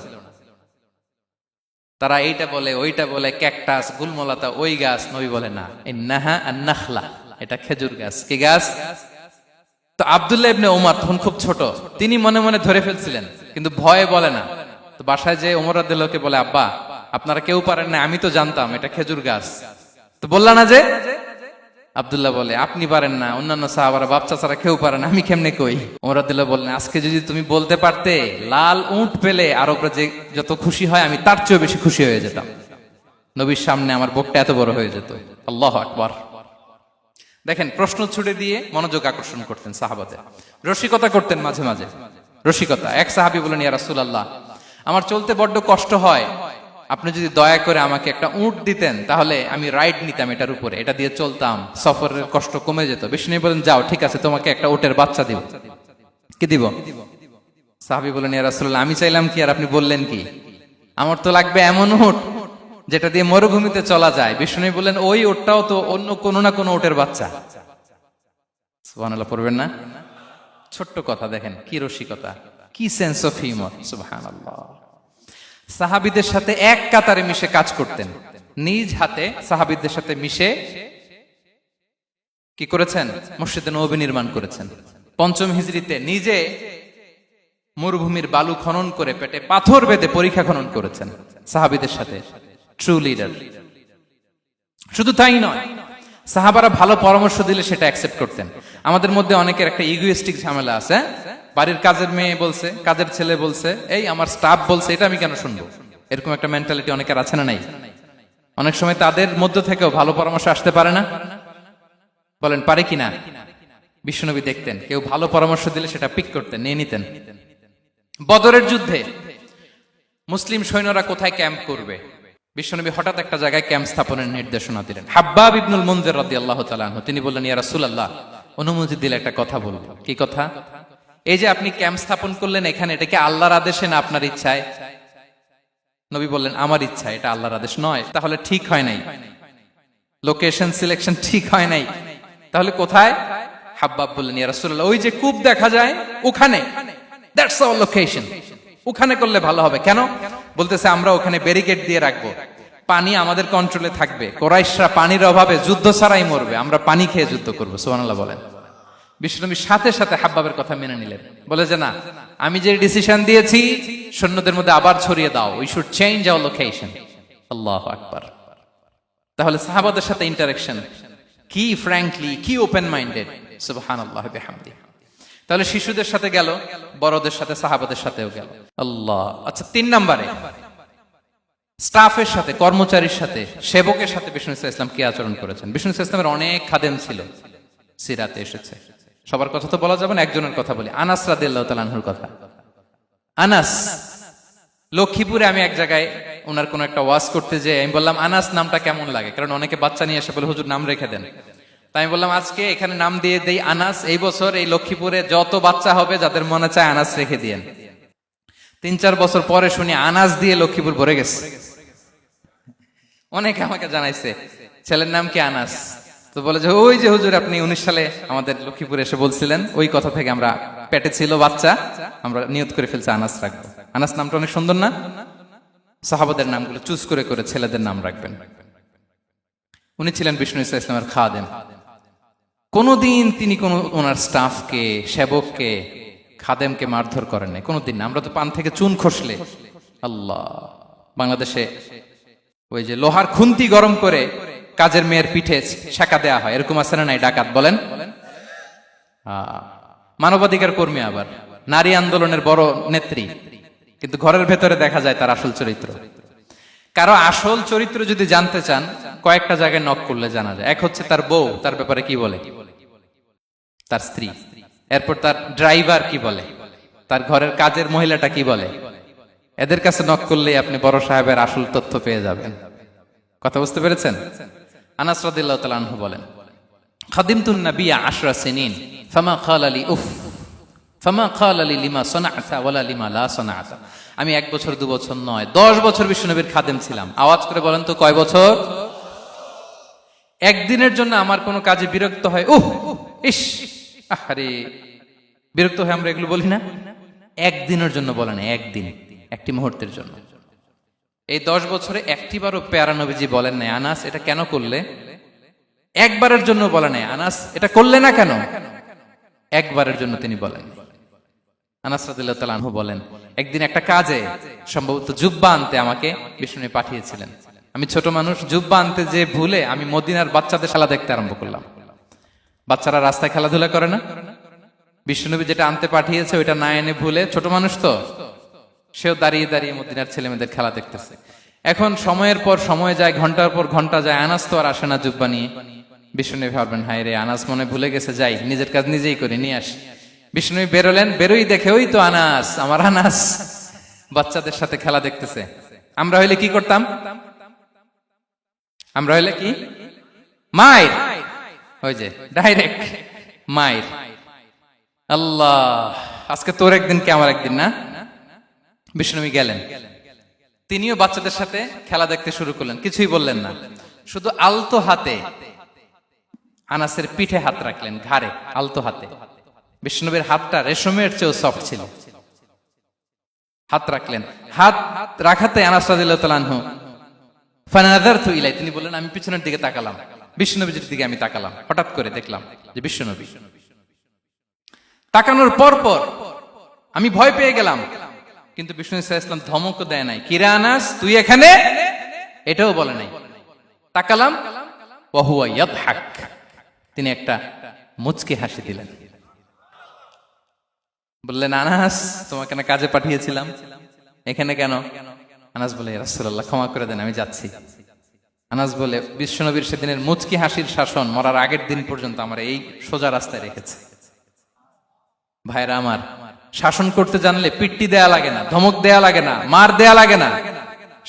তারা এইটা বলে, ওইটা বলে, ক্যাকটাস, গুলমলাতা, ওই গাছ। নবী বলে না, ইন্নাহা আন-নাখলা, এটা খেজুর গাছ। কি গাছ? তো আব্দুল্লাহ ইবনে ওমর তখন খুব ছোট, তিনি মনে মনে ধরে ফেলছিলেন, কিন্তু ভয়ে বলে না। তো বাসায় যে ওমর রাদিয়াল্লাহু বলে, আব্বা আপনারা কেউ পারেন না, আমি তো জানতাম এটা খেজুর গাছ, তো বললা না যে? আব্দুল্লাহ বলে, আপনি পারেন না, অন্যান্য সাহাবারা বাচ্চা ছাড়া কেউ পারে না, আমি কেমনে কই? ওমর রাদিয়াল্লাহু বললেন, আজকে যদি তুমি বলতে পারতে লাল উট পেলে আরবরা যে যত খুশি হয়, আমি তার চেয়েও বেশি খুশি হয়ে যেতাম। নবীর সামনে আমার বুকটা এত বড় হয়ে যেত। আল্লাহু আকবার। দেখেন, প্রশ্ন ছুড়ে দিয়ে মনোযোগ আকর্ষণ করতেন সাহাবাদের। রসিকতা করতেন মাঝে মাঝে, রসিকতা। এক সাহাবী বলেন, ইয়া রাসূলুল্লাহ, আমার চলতে বড্ড কষ্ট হয়, আপনি যদি দয়া করে আমাকে একটা উট দিতেন, তাহলে আমি রাইড নিতাম এটার উপরে, এটা দিয়ে চলতাম, সফরের কষ্ট কমে যেত। বিষ্ণু বলেন, যাও, ঠিক আছে, তোমাকে একটা উটের বাচ্চা দিব। কি দিব? সাহাবী বলেন, ইয়া রাসূলুল্লাহ, আমি চাইলাম কি আর আপনি বললেন কি? আমার তো লাগবে এমন উট যেটা দিয়ে মরুভূমিতে চলা যায়। বিষ্ণু বললেন, ওই উটটাও তো অন্য কোনো না কোনো উটের বাচ্চা। সুবহানাল্লাহ পড়বেন না? ছোট্ট কথা, দেখেন কি রসিকতা, কি সেন্স অফ হিউমার। সুবহানাল্লাহ। সাহাবীদের সাথে এক কাতারে মিশে কাজ করতেন, নিজ হাতে সাহাবীদের সাথে মিশে কি করেছেন? মসজিদে নববী নির্মাণ করেছেন। 5ম হিজরিতে নিজে মরুভূমির বালু খনন করে পেটে পাথর বেঁধে পরীক্ষা খনন করেছেন সাহাবীদের সাথে। True leader. শুধু তাই নয়, সাহাবারা ভালো পরামর্শ দিলে সেটা অ্যাকসেপ্ট করতেন। আমাদের মধ্যে অনেকের একটা ইগোইস্টিক ঝামেলা আছে, বাড়ির কাজের মেয়ে বলছে, কাজের ছেলে বলছে, এই আমার স্টাফ বলছে, এটা আমি কেন শুনবো? এরকম একটা মেন্টালিটি অনেকের আছে না নাই? অনেক সময় তাদের মধ্য থেকেও ভালো পরামর্শ আসতে পারে না, বলেন পারে কিনা? বিশ্বনবী দেখতেন, কেউ ভালো পরামর্শ দিলে সেটা পিক করতেন, নিয়ে নিতেন। বদরের যুদ্ধে মুসলিম সৈন্যরা কোথায় ক্যাম্প করবে, বিশ্বনবী হঠাৎ একটা জায়গায় ক্যাম্প স্থাপনের নির্দেশনা দিলেন। হাব্বাব ইবনুল মুনজির রাদিয়াল্লাহু তাআলা আনহু, তিনি বললেন, ইয়া রাসূলুল্লাহ, অনুমতি দিলে একটা কথা বলবো। কি কথা? এই যে আপনি ক্যাম্প স্থাপন করলেন এখানে, এটা কি আল্লাহর আদেশে না আপনার ইচ্ছায়? নবী বললেন, আমার ইচ্ছা, এটা আল্লাহর আদেশ নয়। তাহলে ঠিক হয় নাই, লোকেশন সিলেকশন ঠিক হয় নাই, তাহলে কোথায়? হাব্বাব বললেন, ইয়া রাসূলুল্লাহ, ওই যে কূপ দেখা যায় ওখানে, দ্যাটস আওয়ার লোকেশন, ওখানে করলে ভালো হবে। কেন? বলতেছে, আমরা ওখানে ব্যারিকেড দিয়ে রাখবো, পানি আমাদের কন্ট্রোলে থাকবে, কুরাইশরা পানির অভাবে যুদ্ধ ছাড়াই মরবে, আমরা পানি খেয়ে যুদ্ধ করবো। সুবহানাল্লাহ বলেন। বিশ্বনবী সাথে সাথে হাব্বাবের কথা মেনে নিলেন, বলে যে না, আমি যে ডিসিশন দিয়েছি সৈন্যদের মধ্যে আবার ছড়িয়ে দাও, we should change our location. আল্লাহু আকবার। তাহলে সাহাবাদের সাথে ইন্টারেকশন কি ফ্র্যাঙ্কলি, কি ওপেন মাইন্ডেড, সুবহানাল্লাহ বিহামদিহি। তাহলে শিশুদের সাথে গেল, বড়দের সাথে, সাহাবাদের সাথেও গেল। আল্লাহ। আচ্ছা, 3 নম্বরে স্টাফের সাথে, কর্মচারীর সাথে, সেবকের সাথে বিষ্ণু ইসলাম কি আচরণ করেছেন? বিষ্ণু ইসলামের অনেক খাদেম ছিল, সিরাতে এসেছে। সবার কথা তো বলা যাবে না, একজনের কথা বলি, আনাস রাদিয়াল্লাহু তাআলা আনহুর কথা। আনাস, লক্ষ্মীপুরে আমি এক জায়গায় ওনার কোন একটা ওয়াজ করতে যেয়ে আমি বললাম আনাস নামটা কেমন লাগে, কারণ অনেকে বাচ্চা নিয়ে এসে বলে হুজুর নাম রেখে দেন। তাই আমি বললাম আজকে এখানে নাম দিয়ে দেই আনাস। এই বছর এই লক্ষ্মীপুরে যত বাচ্চা হবে যাদের মনে চায় আনাস রেখে দিয়েন। 3-4 বছর পরে শুনি আনাস দিয়ে লক্ষ্মীপুর ভরে গেছে। অনেকে আমাকে জানাইছে ছেলের নাম কি আনাস, তো বলে যে ওই যে হুজুর আপনি 19 সালে আমাদের লক্ষ্মীপুরে এসে বলছিলেন, ওই কথা থেকে আমরা, পেটে ছিল বাচ্চা, আমরা নিয়ত করে ফেলছি আনাস রাখবো। আনাস নামটা অনেক সুন্দর না? সাহাবাদের নামগুলো চুজ করে করে ছেলেদের নাম রাখবেন। উনি ছিলেন বিষ্ণু ইসলামের খাদেম। কোনদিন তিনি কোন ওনার স্টাফকে, সেবককে, খাদেমকে মারধর করেন নাই, কোনদিন না। আমরা তো পান থেকে চুন খসলে, আল্লাহ, বাংলাদেশে ওই যে লোহার খুন্তি গরম করে কাজের মেয়ের পিঠে শেখা দেয়া হয়, এরকম আছে না নাই? ডাকাত বলেন, মানবাধিকার কর্মী, আবার নারী আন্দোলনের বড় নেত্রী, কিন্তু ঘরের ভেতরে দেখা যায় তার আসল চরিত্র। কারো আসল চরিত্র যদি জানতে চান, কয়েকটা জায়গায় নক করলে জানা যায়। এক হচ্ছে তার বউ তার ব্যাপারে কি বলে, তার স্ত্রী। এরপর তার ড্রাইভার কি বলে, তার ঘরের কাজের মহিলাটা কি বলে। এদের কাছে নক করলেই আপনি বড় সাহেবের আসল তথ্য পেয়ে যাবেন। কথা বুঝতে পেরেছেন? আনাস রাদিয়াল্লাহু তাআলা আনহু বলেন, খাদিমতুন নাবিয়্যা 10 সিনিন ফামা ক্বালা লি উফ ফামা ক্বালা লি লিমা সানা'তা ওয়ালা লিমা লা সানা'তা। আমি 1 বছর 2 বছর নয়, 10 বছর বিশ্বনবীর খাদেম ছিলাম। আওয়াজ করে বলেন তো কয় বছর? একদিনের জন্য আমার কোনো কাজে বিরক্ত হয়, উহ ইস আরে, বিরক্ত হয়ে আমরা এগুলো বলি না? একদিনের জন্য বলে না, একদিন, একটি মুহূর্তের জন্য। এই 10 বছরে একটিবারও পেয়ারা নবীজি বলেন নাই আনাস এটা কেন করলে? একবারের জন্য বলে নাই আনাস এটা করলে না কেন? একবারের জন্য তিনি বলেন। আনাস রাদিয়াল্লাহু তাআলা আনহু বলেন, একদিন একটা কাজে, সম্ভবত জুব্বা আনতে আমাকে বিষ্ণু পাঠিয়েছিলেন। আমি ছোট মানুষ, জুব্বা আনতে যে ভুলে আমি মদিনার বাচ্চাদের খেলা দেখতে আরম্ভ করলাম। বাচ্চারা রাস্তায় খেলাধুলা করে না? বিষ্ণুনবী যেটা আনতে পাঠিয়েছে ওইটা না এনে ভুলে, ছোট মানুষ তো, সেও দাঁড়িয়ে দাঁড়িয়ে মদিনার ছেলেমেয়েদের খেলা দেখতেছে। এখন সময়ের পর সময় যায়, ঘন্টার পর ঘন্টা যায়, আনাস তো আর আসে না জুব্বা নিয়ে। বিষ্ণুনবী ভাবলেন হায় রে, আনাস মনে ভুলে গেছে, যাই নিজের কাজ নিজেই করে নিয়ে আসি। বিষ্ণুনবী বেরোলেন, বেরোই দেখে ওই তো আনাস, আমার আনাস বাচ্চাদের সাথে খেলা দেখতেছে। আমরা হইলে কি করতাম? আমরা হইলে কি? মাইর, ওই যে ডাইরেক্ট মাইর। আল্লাহ, আজকে তোর একদিন কি আমার একদিন না? বিষ্ণুনবী গেলেন, তিনিও বাচ্চাদের সাথে খেলা দেখতে শুরু করলেন, কিছুই বললেন না, শুধু আলতো হাতে আনাসের পিঠে হাত রাখলেন, ঘাড়ে আলতো হাতে। বিষ্ণুনবীর হাতটা রেশমের চেয়েও সফট ছিল। হাত রাখলেন, হাত রাখাতে আনাস রাদিয়াল্লাহু তাআলা আনহু ফানাযারতু ইলাই, তিনি বললেন আমি পিছনের দিকে তাকালাম, বিষ্ণুনবীর দিকে আমি তাকালাম। হঠাৎ করে দেখলাম যে বিষ্ণুনবী। তাকানোর পর পর আমি ভয় পেয়ে গেলাম, কিন্তু বিষ্ণু ইসলাম ধমকও দেয় নাই, কিরে আনাস তুই এখানে, এটাও বলে নাই। তাকালাম, ওয়া হুয়া ইয়াদহাক, তিনি একটা মুচকি হাসি দিলেন। বললেন আনাস তোমাকে না কাজে পাঠিয়েছিলাম, এখানে কেন? আনাস বলে ইয়া রাসূলুল্লাহ ক্ষমা করে দেন, আমি যাচ্ছি। আনাস বলে বিশ্বনবীর সেদিনের মুচকি হাসির শাসন মরার আগের দিন পর্যন্ত আমার এই সোজা রাস্তায় রেখেছে। ভাইরা আমার, শাসন করতে জানলে পিট্টি দেয়া লাগে না, ধমক দেয়া লাগে না, মার দেয়া লাগে না।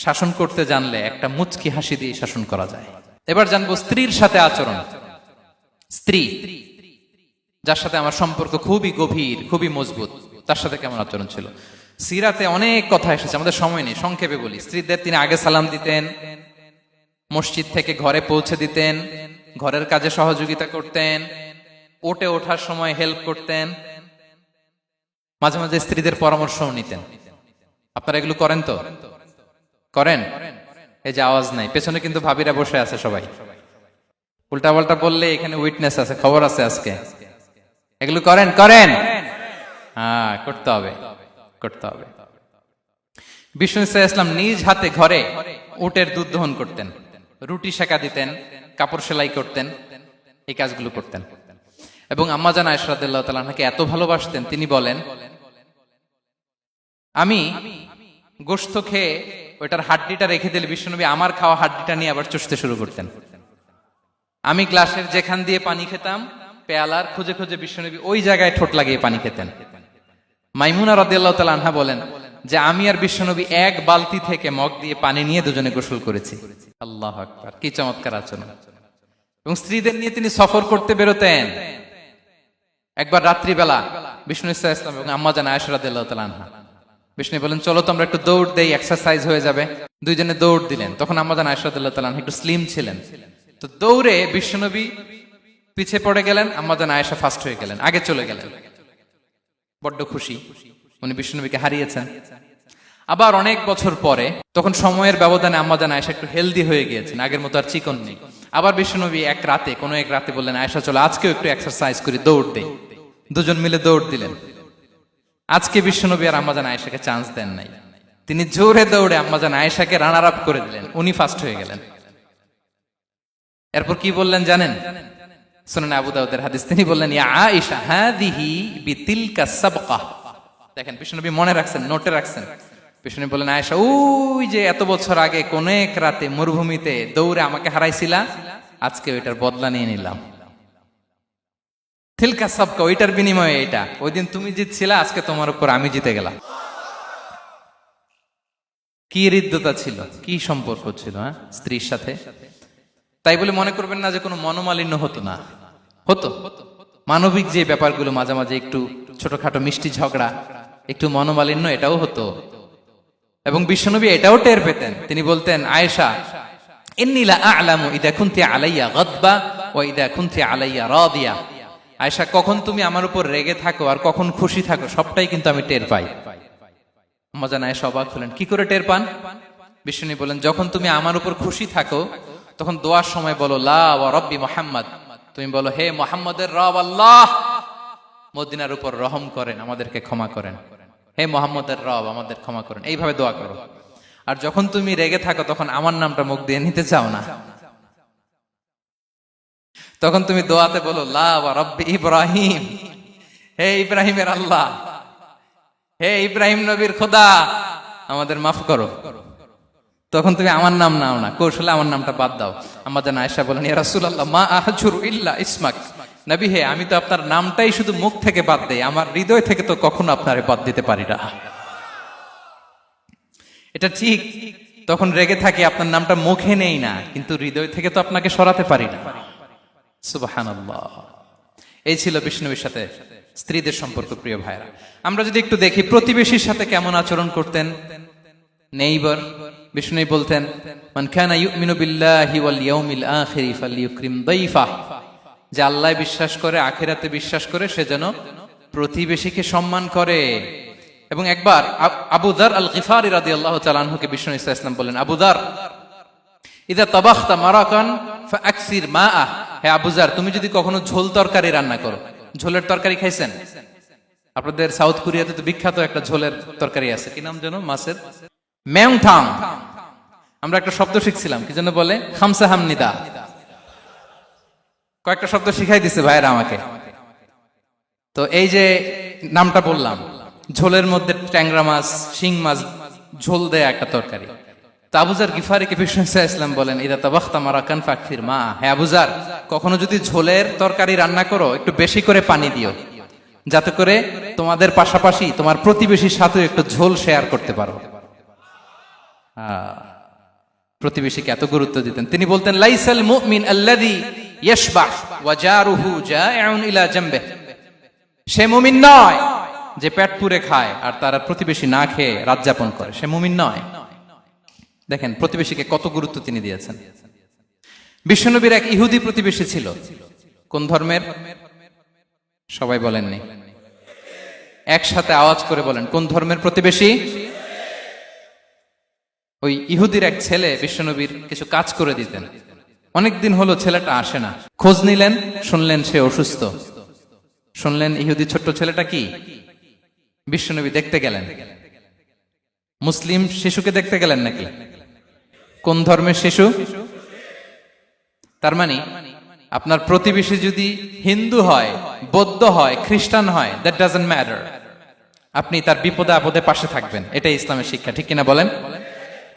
শাসন করতে জানলে একটা মুচকি হাসি দিয়ে শাসন করা যায়। এবার জানবো স্ত্রীর সাথে আচরণ। স্ত্রী যার সাথে আমার সম্পর্ক খুবই গভীর, খুবই মজবুত, তার সাথে কেমন আচরণ ছিল? সিরাতে অনেক কথা এসেছে, আমাদের সময় নেই, সংক্ষেপে বলি। স্ত্রীদের তিনি আগে সালাম দিতেন, মসজিদ থেকে ঘরে পৌঁছে দিতেন, ঘরের কাজে সহযোগিতা করতেন, ওটে ওঠার সময় হেল্প করতেন, মাঝে মাঝে স্ত্রীদের পরামর্শও নিতেন। আপনারা এগুলো করেন তো? করেন? এই যে আওয়াজ নাই, পেছনে কিন্তু ভাবিরা বসে আছে সবাই। উল্টা পাল্টা বললে এখানে উইটনেস আছে, খবর আছে আজকে। এগুলো করেন? করেন? হ্যাঁ, করতে হবে, করতে হবে। বিষ্ণু ইসলাম নিজ হাতে ঘরে উটের দুধ দহন করতেন, রুটি সেকা দিতেন, কাপড় সেলাই করতেন, এই কাজগুলো করতেন। এবং আম্মা জান আয়েশা রাদিয়াল্লাহু তাআলা আনহাকে এত ভালোবাসতেন, তিনি বলেন, আমি গোশত খেয়ে ওইটার হাড্ডিটা রেখে দিলে বিশ্বনবী আমার খাওয়া হাড্ডিটা নিয়ে আবার চষতে শুরু করতেন। আমি গ্লাসের যেখান দিয়ে পানি খেতাম, পেয়ালার খুঁজে খুঁজে বিশ্বনবী ওই জায়গায় ঠোঁট লাগিয়ে পানি খেতেন। মাইমুনা রাদিয়াল্লাহু তাআলা আনহা বলেন যে আমি আর বিশ্বনবী এক বালতি থেকে মগ দিয়ে পানি নিয়ে দুজনে গোসল করেছি। আল্লাহু আকবার, কি চমৎকার আচরণ। এবং স্ত্রীদের নিয়ে তিনি সফর করতে বেরোতেন। একবার রাত্রিবেলা বিষ্ণু ইসলাম ইসলাম এবং আম্মা জান আয়েশা রাদিয়াল্লাহু তাআলা আনহা, বিষ্ণু বলেন চলো তো আমরা একটু দৌড় দেই, এক্সারসাইজ হয়ে যাবে। দুইজনে দৌড় দিলেন। তখন আম্মা জান আয়েশা রাদিয়াল্লাহু তাআলা আনহা একটু স্লিম ছিলেন, তো দৌড়ে বিশ্বনবী পিছে পড়ে গেলেন, আম্মা জান আয়েশা ফার্স্ট হয়ে গেলেন, আগে চলে গেলেন। বড্ড খুশি, উনি বিশ্বনবীকে হারিয়েছেন। আবার অনেক বছর পরে, তখন সময়ের ব্যবধানে আম্মা জান আয়েশা একটু হেলদি হয়ে গিয়েছেন, আগের মতো আর চিকন নেই। আবার বিশ্বনবী এক রাতে বললেন, আয়েশা চলো আজকেও একটু এক্সারসাইজ করি, দৌড় দেই। দুজন মিলে দৌড় দিলেন। আজকে বিশ্বনবী আর আম্মা জান আয়েশাকে চান্স দেন নাই, তিনি জোরে দৌড়ে আম্মা জান আয়েশাকে রানার আপ করে দিলেন, উনি ফার্স্ট হয়ে গেলেন। এরপর কি বললেন জানেন? সুনানে আবু দাউদের হাদিস, তিনি বললেন, ইয়া আয়েশা হাদিহি বিতিলকা সাবকা। দেখেন বিশ্বনবী মনে রাখছেন, নোটে রাখছেন। বিশ্বনবী বললেন, আয়েশা ওই যে এত বছর আগে কোন এক রাতে মরুভূমিতে দৌড়ে আমাকে হারাইছিলা, আজকে ওইটার বদলা নিয়ে নিলাম। তিলকা সাবকা, ওইটার বিনিময়ে এটা। ওই দিন তুমি জিতছিলা, আজকে তোমার উপর আমি জিতে গেলাম। কি হৃদ্যতা ছিল, কি সম্পর্ক ছিল স্ত্রীর সাথে। তাই বলে মনে করবেন না যে কোনো মনোমালিন্য হতো না, হতো। মানবিক যে ব্যাপারগুলো, মাঝে মাঝে একটু ছোটখাটো মিষ্টি ঝগড়া, একটু মনোমালিন্য, এটাও হতো। এবং বিশ্বনবী এটাও টের পেতেন। তিনি বলতেন, আয়েশা ইন্নী লা আ'লামু ইযা কুনতি আলাইয়া গাদবা ওয়া ইযা কুনতি আলাইয়া রাদিয়া। আয়েশা, কখন তুমি আমার উপর রেগে থাকো আর কখন খুশি থাকো, সবটাই কিন্তু আমি টের পাই। আম্মা জান আয়েশা অবাক হলেন, কি করে টের পান? বিশ্বনবী বলেন, যখন তুমি আমার উপর খুশি থাকো তখন দোয়ার সময় বলো লা ওয়া রাব্বি মুহাম্মদ, তুমি বলো হে মুহাম্মদের রব আল্লাহ, মদিনার উপর রহম করেন, আমাদেরকে ক্ষমা করেন। হে মুহাম্মদের রব, আমাদের ক্ষমা করেন, এইভাবে দোয়া করো। আর যখন তুমি রেগে থাকো তখন আমার নামটা মুখ দিয়ে নিতে চাও না, তখন তুমি দোয়াতে বলো লা ওয়া রাব্বি ইব্রাহিম, হে ইব্রাহিমের আল্লাহ, হে ইব্রাহিম নবীর খোদা, আমাদের মাফ করো। তখন তুমি আমার নাম নাও না, কৌশলে আমার নামটা বাদ দাও। আমাদের আয়েশা বলেন, ইয়া রাসূলুল্লাহ মা আহজুরু ইল্লা ইসমাক, নবী হে আমি তো আপনার নামটাই শুধু মুখ থেকে বাদ দেই, আমার হৃদয় থেকে তো কখনো আপনারে বাদ দিতে পারি না। এটা ঠিক, তখন রেগে থাকি, আপনার নামটা মুখে নেই না, কিন্তু হৃদয় থেকে তো আপনাকে সরাতে পারি না। সুবহানাল্লাহ। এই ছিল বিষ্ণুবীর সাথে স্ত্রীদের সম্পর্ক। প্রিয় ভাইরা, আমরা যদি একটু দেখি প্রতিবেশীর সাথে কেমন আচরণ করতেন। নেইবার, বিষ্ণু বলতেন, মান কানা ইউমিনু বিল্লাহি ওয়াল ইয়াউমিল আখিরি ফালইউকরিম দাইফা, যে আল্লাহ বিশ্বাস করে, আখিরাতে বিশ্বাস করে, সে যেন প্রতিবেশীকে সম্মান করে। এবং একবার আবু যার আল গিফারি রাদিয়াল্লাহু তাআলা আনহুকে বিষ্ণু ইসা ইসলাম বললেন, আবু যার ইযা তাবাখতা মারাকান ফাআকসির মাআ, হে আবু যার তুমি যদি কখনো ঝোল তরকারি রান্না করো, ঝোলের তরকারি খাইছেন? আপনাদের সাউথ কোরিয়াতে তো বিখ্যাত একটা ঝোলের তরকারি আছে, কি নাম যেন, মাছের মেংথাং। আমরা একটা শব্দ শিখছিলাম, কি যেন বলে, খামসা হামনিদা। কয়েকটা শব্দ শিখাই দিছে ভাইয়েরা আমাকে। তো এই যে নামটা বললাম, ঝোলের মধ্যে ট্যাংরা মাছ, শিং মাছ ঝোল দেয়া একটা তরকারি। তো আবু যার গিফারিকে বিষ্ণু ইসলাম বলেন, ইদা তাবাখতা মারাকান ফাকফির মা, হে আবু যার কখনো যদি ঝোলের তরকারি রান্না করো একটু বেশি করে পানি দিও, যাতে করে তোমাদের পাশাপাশি তোমার প্রতিবেশীর সাথে একটু ঝোল শেয়ার করতে পারো। প্রতিবেশীকে এত গুরুত্ব দিতেন। তিনি বলতেন, লাইসাল মুমিন আল্লাযী ইয়াশবা ওয়া জারুহু জাইউন ইলা জামবিহি, সে মুমিন নয় যে পেট পুরে খায় আর তার প্রতিবেশী না খেয়ে রাত যাপন করে, সে মুমিন নয়। দেখেন প্রতিবেশীকে কত গুরুত্ব তিনি দিয়েছেন। বিশ্বনবীর এক ইহুদি প্রতিবেশী ছিল। কোন ধর্মের? সবাই বলেননি, একসাথে আওয়াজ করে বলেন, কোন ধর্মের প্রতিবেশী? ওই ইহুদির এক ছেলে বিশ্বনবীর কিছু কাজ করে দিতেন। অনেকদিন হলো ছেলেটা আসে না, খোঁজ নিলেন, শুনলেন সে অসুস্থ। শুনলেন ইহুদি ছোট্ট ছেলেটা কি, বিশ্বনবী দেখতে গেলেন। মুসলিম শিশুকে দেখতে গেলেন নাকি? কোন ধর্মের শিশু? তার মানে আপনার প্রতিবেশী যদি হিন্দু হয়, বৌদ্ধ হয়, খ্রিস্টান হয়, দ্যাট ডাজন্ট ম্যাটার। আপনি তার বিপদে আপদে পাশে থাকবেন, এটাই ইসলামের শিক্ষা, ঠিক কিনা বলেন?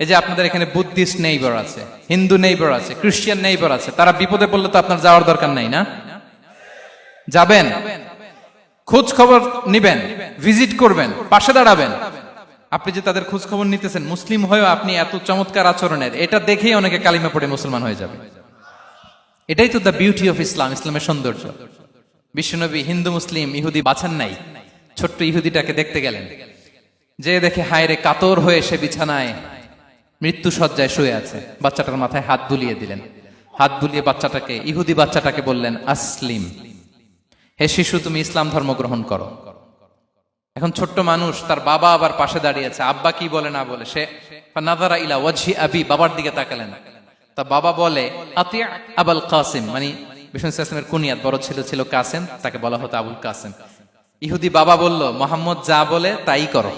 এই যে আপনাদের এখানে বুদ্ধিস্ট নেইবার আছে, হিন্দু নেইবার আছে, খ্রিস্টান নেইবার আছে, তারা বিপদে পড়লে তো আপনার যাওয়ার দরকার নাই, না? যাবেন, খোঁজ খবর নিবেন, ভিজিট করবেন, পাশে দাঁড়াবেন। আপনি যে তাদের খোঁজ খবর নিতেছেন, মুসলিম হয়েও আপনি এত চমৎকার আচরণের, এটা দেখেই অনেকে কালিমা পড়ে মুসলমান হয়ে যাবে। এটাই তো দ্য বিউটি অফ ইসলাম, ইসলামের সৌন্দর্য। বিশ্বনবী হিন্দু মুসলিম ইহুদি বাছান নাই, ছোট্ট ইহুদিটাকে দেখতে গেলেন, যে দেখে হায় রে, কাতর হয়ে সে বিছানায় মৃত্যু শয্যায় শুয়ে আছে, বাচ্চাটার মাথায় হাত বুলিয়ে দিলেন। হাত বুলিয়ে বাচ্চাটাকে, ইহুদি বাচ্চাটাকে বললেন, আসলিম, হে শিশু, তুমি ইসলাম ধর্ম গ্রহণ করো। এখন ছোট্ট মানুষ, তার বাবা আবার পাশে দাঁড়িয়ে আছে, আব্বা কি বলে না বলে, সে নাযারা ইলা ওয়াজহি আবি, বাবার দিকে তাকালেন। তা বাবা বলে, আতি আবুল কাসিম, মানে বিষ্ণু ইসলামের কুনিয়াত, বড় ছেলে ছিল কাসেম, তাকে বলা হতো আবুল কাসেম। ইহুদি বাবা বলল, মোহাম্মদ যা বলে তাই করো।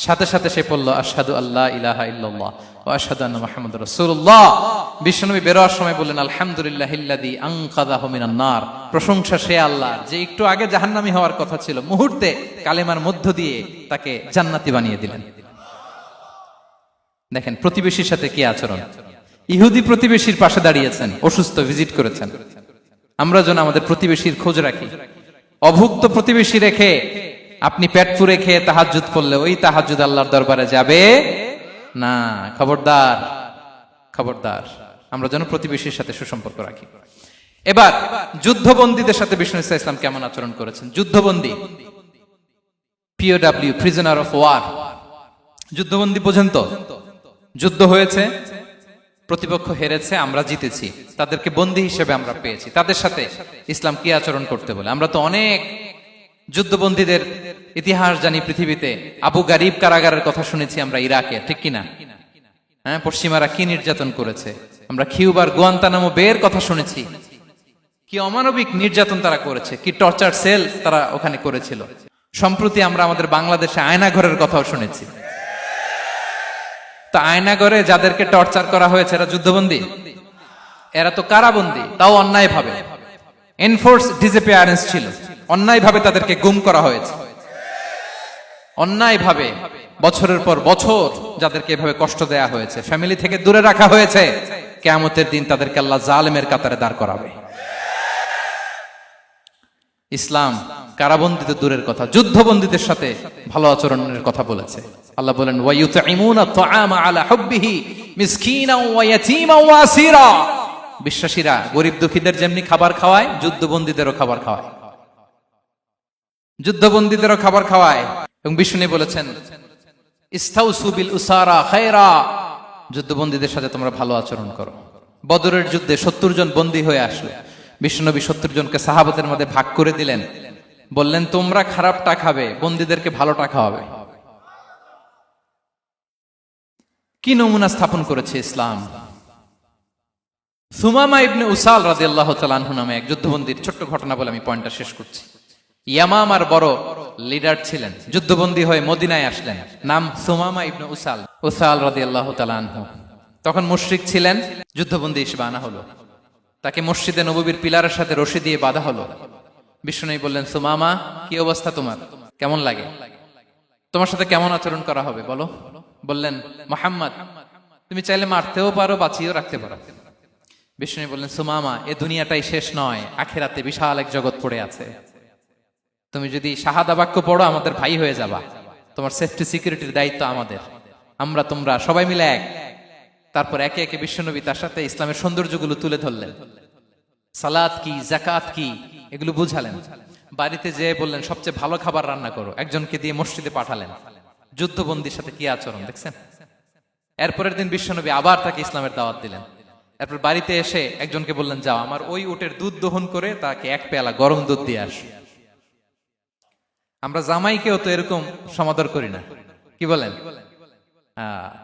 সাথে সাথে সে পড়ল, আশহাদু আল্লাহ ইলাহা ইল্লাল্লাহ ওয়া আশহাদু আন্না মুহাম্মাদুর রাসূলুল্লাহ। বিশ্বনবী বেরোয়ার সময় বললেন, আলহামদুলিল্লাহিল্লাযী আনকাযাহু মিনান নার, প্রশংসা সে আল্লাহর যে একটু আগে জাহান্নামী হওয়ার কথা ছিল, মুহূর্তে কালেমার মধ্য দিয়ে তাকে জান্নাতি বানিয়ে দিলেন। দেখেন প্রতিবেশীর সাথে কি আচরণ। ইহুদি প্রতিবেশীর পাশে দাঁড়িয়েছেন, অসুস্থ, ভিজিট করেছেন। আমরা যেন আমাদের প্রতিবেশীর খোঁজ রাখি। অভুক্ত প্রতিবেশী রেখে আপনি পেট পুরে খেয়ে তাহাজ্জুদ পড়লে ওই তাহাজ্জুদ আল্লাহর দরবারে যাবে না। খবরদার, খবরদার, আমরা যেন প্রতিবেশীর সাথে সুসম্পর্ক রাখি। এবার যুদ্ধবন্দীদের সাথে বিষ্ণু ইসলাম কেমন আচরণ করেছেন। যুদ্ধবন্দী, পিওডব্লিউ, প্রিজনার অফ ওয়ার, যুদ্ধবন্দী পর্যন্ত যুদ্ধ হয়েছে, প্রতিপক্ষ হেরেছে, আমরা জিতেছি, তাদেরকে বন্দী হিসেবে আমরা পেয়েছি, তাদের সাথে ইসলাম কি আচরণ করতে বলে। আমরা তো অনেক যুদ্ধবন্দীদের ইতিহাস জানি পৃথিবীতে। আবু গারিব কারাগারের কথা শুনেছি আমরা ইরাকে, ঠিক কিনা? হ্যাঁ, পশ্চিমারা কি নির্যাতন করেছে। আমরা কিউবার গুয়ান্তানামো বের কথা শুনেছি, কি অমানবিক নির্যাতন তারা করেছে, কি টর্চার সেল তারা ওখানে করেছিল। সম্প্রতি আমরা আমাদের বাংলাদেশে আয়নাঘরের কথাও শুনেছি। তা আয়নাঘরে যাদেরকে টর্চার করা হয়েছে এরা যুদ্ধবন্দী? এরা তো কারাবন্দী, তাও অন্যায় ভাবে। এনফোর্স ডিসঅ্যাপিয়ারেন্স ছিল, অন্যায় ভাবে তাদেরকে গুম করা হয়েছে। অন্যায় ভাবে বছরের পর বছর যাদেরকে এভাবে কষ্ট দেয়া হয়েছে, ফ্যামিলি থেকে দূরে রাখা হয়েছে, কিয়ামতের দিন তাদেরকে আল্লাহ জালেমের কাতারে দাঁড় করাবে। ইসলাম কারাবন্দী তো দূরের কথা, যুদ্ধবন্দীদের সাথে ভালো আচরণের কথা বলেছে। আল্লাহ বলেন, ওয়ায়ুতঈমুনা তুআমা আলা হুব্বিহি মিসকিনাও ওয়া ইয়াতীমান ওয়া আসীরা। বিশ্বাসীরা গরিব দুঃখীদের যেমনি খাবার খাওয়ায়, যুদ্ধবন্দীদেরও খাবার খাওয়ায়, যুদ্ধবন্দীদেরও খাবার খাওয়ায়। এবং বিষ্ণু বলেছেন, ইস্তাউসু বিল উসারা খায়রা, যুদ্ধবন্দীদের সাথে তোমরা ভালো আচরণ করো। বদরের যুদ্ধে 70 জন বন্দী হয়ে আসলো। বিশ্বনবী 70 জনকে সাহাবাদের মধ্যে ভাগ করে দিলেন, বললেন তোমরা খারাপটা খাবে, বন্দীদেরকে ভালোটা খাওয়াবে। কি নমুনা স্থাপন করেছে ইসলাম। সুমামা ইবনে উসাল রাদিয়াল্লাহু তাআলা আনহু নামে এক যুদ্ধবন্দীর ছোট্ট ঘটনা বলে আমি পয়েন্টটা শেষ করছি। ইয়ামামার বড় লিডার ছিলেন, যুদ্ধবন্দী হয়ে মদিনায় আসলেন, নাম সুমামা ইবনে উসাল রাদিয়াল্লাহু তাআলা আনহু। তখন মুশরিক ছিলেন, যুদ্ধবন্দী হিসেবে আনা হলো। তাকে মসজিদে নববীর পিলারের সাথে রশি দিয়ে বাঁধা হলো। বিষ্ণু বললেন, সুমামা কি অবস্থা তোমার, কেমন লাগে, তোমার সাথে কেমন আচরণ করা হবে বলো। বললেন, মুহাম্মদ তুমি চাইলে মারতেও পারো, বাঁচিয়েও রাখতে পারো। বিষ্ণু বললেন, সুমামা এ দুনিয়াটাই শেষ নয়, আখিরাতে বিশাল এক জগৎ পড়ে আছে। তুমি যদি শাহাদা বাক্য পড়ো আমাদের ভাই হয়ে যাবা, তোমার সেফটি সিকিউরিটির দায়িত্ব আমাদের, আমরা তোমরা সবাই মিলে এক। তারপর একে একে বিশ্বনবী তার সাথে ইসলামের সৌন্দর্যগুলো তুলে ধরলেন। সালাত কি, যাকাত কি, এগুলো বুঝালেন। বাড়িতে যেয়ে বললেন সবচেয়ে ভালো খাবার রান্না করো, একজনকে দিয়ে মসজিদে পাঠালেন। যুদ্ধবন্দীর সাথে কি আচরণ দেখছেন। এরপরের দিন বিশ্বনবী আবার তাকে ইসলামের দাওয়াত দিলেন। এরপর বাড়িতে এসে একজনকে বললেন, যাও আমার ওই উটের দুধ দহন করে তাকে এক পেয়ালা গরম দুধ দিয়ে আস। আমরা জামাইকেও তো এরকম সমাদর করি না, কি বলেন।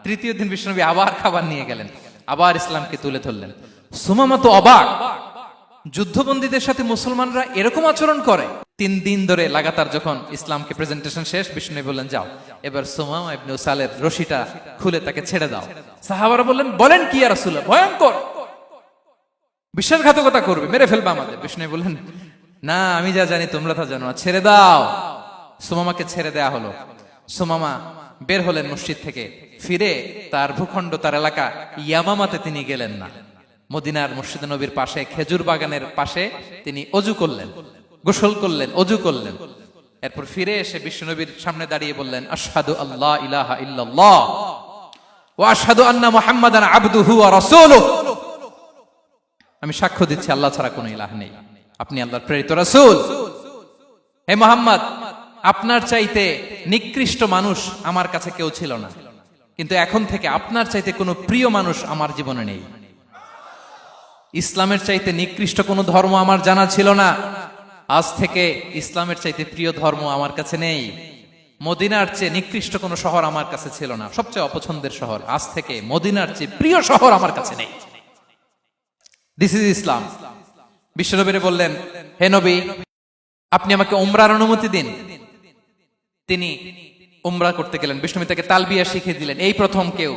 তৃতীয় দিন বিশ্বনবী আবার খাবার নিয়ে গেলেন, আবার ইসলামকে তুলে ধরলেন। সুমামা তো অবাক, যুদ্ধবন্দীদের সাথে মুসলমানরা এরকম আচরণ করে। 3 দিন ধরে লাগাতার যখন ইসলামকে প্রেজেন্টেশন শেষ, বিষ্ণু বললেন, যাও এবার সুমামা ইবনে উসালের রশিটা খুলে তাকে ছেড়ে দাও। সাহাবারা বললেন, বলেন কি ইয়া রাসূলুল্লাহ, ভয়ঙ্কর। বিশ্বাসঘাতকতা করবে, মেরে ফেলবে আমাদের। বিষ্ণু বললেন, না, আমি যা জানি তোমরা তা জানো না, ছেড়ে দাও। সুমামাকে ছেড়ে দেয়া হলো। সুমামা বের হলেন মসজিদ থেকে, ফিরে তার ভূখণ্ড, তার এলাকা ইয়ামামাতে তিনি গেলেন না। মদিনার মসজিদ নবীর পাশে খেজুর বাগানের পাশে তিনি অজু করলেন, গোসল করলেন, অজু করলেন। এরপর ফিরে এসে বিশ্বনবীর সামনে দাঁড়িয়ে বললেন, আশহাদু আল্লাহ ইলাহা ইল্লাল্লাহ ওয়া আশহাদু আন্না মুহাম্মাদান আবদুহু ওয়া রাসূলুহু। আমি সাক্ষ্য দিচ্ছি আল্লাহ ছাড়া কোনো ইলাহ নেই, আপনি আল্লাহর প্রেরিত রাসূল। হে মুহাম্মদ, আপনার চাইতে নিকৃষ্ট মানুষ আমার কাছে কেউ ছিল না, কিন্তু এখন থেকে আপনার চাইতে কোনো প্রিয় মানুষ আমার জীবনে নেই। ইসলামের চাইতে নিকৃষ্ট কোনো ধর্ম আমার জানা ছিল না, আজ থেকে ইসলামের চাইতে প্রিয় ধর্ম আমার কাছে নেই। মদিনার চেয়ে নিকৃষ্ট কোনো শহর আমার কাছে ছিল না, সবচেয়ে অপছন্দের শহর, আজ থেকে মদিনার চেয়ে প্রিয় শহর আমার কাছে নেই। দিস ইজ ইসলাম। বিশ্বনবী বললেন, হে নবী, আপনি আমাকে উমরার অনুমতি দিন। তিনি উমরা করতে গেলেন। বিষ্ণু তাকে তালবিয়া শিখিয়ে দিলেন। এই প্রথম কেউ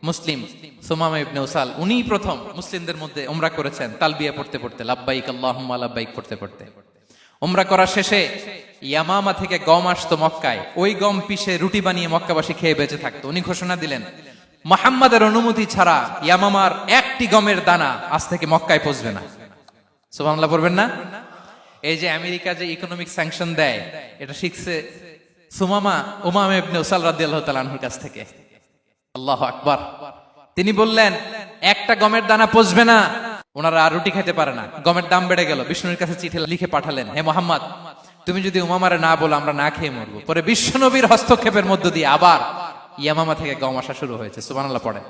মুসলিম, সুমামা ইবনে উসাল, উনিই প্রথম মুসলিমদের মধ্যে উমরা করেছেন তালবিয়া পড়তে পড়তে, লাব্বাইক আল্লাহুম্মা লাব্বাইক পড়তে পড়তে। উমরা করা শেষে ইয়ামামা থেকে গম আসতো মক্কায়, ওই গম পিষে রুটি বানিয়ে মক্কাবাসী খেয়ে বেঁচে থাকতো। উনি ঘোষণা দিলেন, মুহাম্মাদের অনুমতি ছাড়া ইয়ামামার একটি গমের দানা আজ থেকে মক্কায় পৌঁছবে না। সুবহানাল্লাহ পড়বেন না? এই যে আমেরিকা যে ইকোনমিক স্যাংশন দেয়, এটা শিখছে সুমামা উমামা ইবনে উসাল রাদিয়াল্লাহু তাআলা আনহুর কাছ থেকে। আল্লাহু আকবার। তিনি বললেন, একটা গমের দানা পচবে না, ওনারা আর রুটি খেতে পারে না। গমের দাম বেড়ে গেল। বিষ্ণুর কাছে চিঠি লিখে পাঠালেন, হে মুহাম্মদ, তুমি যদি উমামারে না বলো আমরা না খেয়ে মরবো। পরে বিশ্বনবীর হস্তক্ষেপের মধ্য দিয়ে আবার ইয়ামামা থেকে গম আসা শুরু হয়েছে। সুবহানাল্লাহ পড়ে।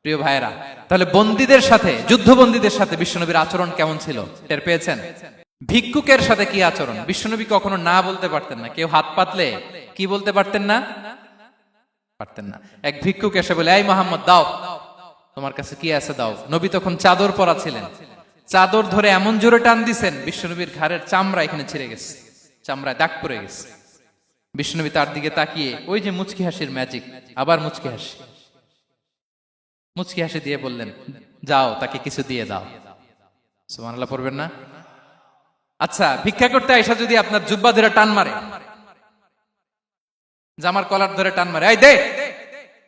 প্রিয় ভাইয়েরা, তাহলে বন্দীদের সাথে, যুদ্ধবন্দীদের সাথে বিশ্বনবীর আচরণ কেমন ছিল টের পেয়েছেন? ভিক্ষুকের সাথে কি আচরণ? বিশ্বনবী কখনো না বলতে পারতেন না। কেউ হাত পাতলে কি বলতে পারতেন না? পারতেন না। এক ভিক্ষুক এসে বলে, এই মুহাম্মদ, দাও, তোমার কাছে কি আছে দাও। নবী তখন চাদর পরা ছিলেন। চাদর ধরে এমন জোরে টান দিছেন, বিশ্বনবীর ঘাড়ের চামড়া এখানে ছিঁড়ে গেছে, চামড়ায় দাগ পড়ে গেছে। বিশ্বনবী তার দিকে তাকিয়ে, ওই যে মুচকি হাসির ম্যাজিক, আবার মুচকি হাসি, মুচকি হাসি দিয়ে বললেন, যাও, তাকে কিছু দিয়ে দাও। সুবহানাল্লাহ পড়বেন না? আচ্ছা, ভিক্ষা করতে আইসা যদি আপনার জুব্বা ধরে টান মারে, জামার কলার ধরে টান মারে, এই দে,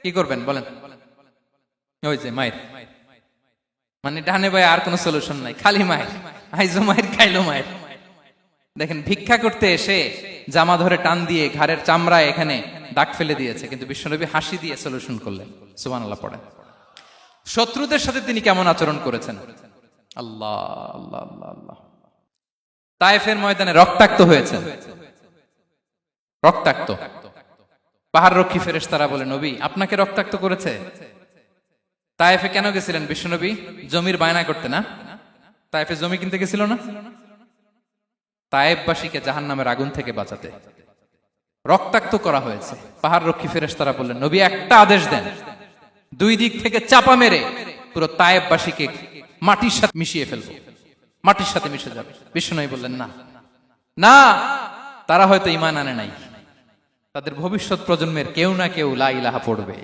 কি করবেন বলেন? ওই যে মায়ের, মানে ডানে ভাই আর কোনো সলিউশন নাই, খালি মায়ের, আইজো মায়ের, খাইলো মায়ের। দেখেন, ভিক্ষা করতে এসে জামা ধরে টান দিয়ে ঘাড়ের চামড়ায় এখানে দাগ ফেলে দিয়েছে, কিন্তু বিশ্বনবী হাসি দিয়ে সলিউশন করলেন। সুবহানাল্লাহ পড়ে। শত্রুদের সাথে তিনি কেমন আচরণ করেছেন? আল্লাহ আল্লাহ আল্লাহ আল্লাহ। তায়েফের ময়দানে রক্তাক্ত হয়েছে, রক্তাক্ত। পাহাড় রক্ষী ফেরেশতারা বলে, নবী, আপনাকে রক্তাক্ত করেছে? তায়েফে কেন গেছিলেন বিশ্বনবী? জমির বায়না করতে না? তায়েফে জমি কিনতে গেছিল না? তায়েফবাসীকে জাহান্নামের আগুন থেকে বাঁচাতে রক্তাক্ত করা হয়েছে। পাহাড় রক্ষী ফেরেশতারা বললেন, নবী, একটা আদেশ দেন, দুই দিক থেকে চাপা মেরে পুরো তায়েফবাসীকে মাটির সাথে মিশিয়ে ফেলবো, মাটির সাথে মিশে যাবে। বিশ্বনবী বললেন, না না, তারা হয়তো ঈমান আনে নাই, তাদের ভবিষ্যৎ প্রজন্মের কেউ না কেউ লা ইলাহা পড়বে,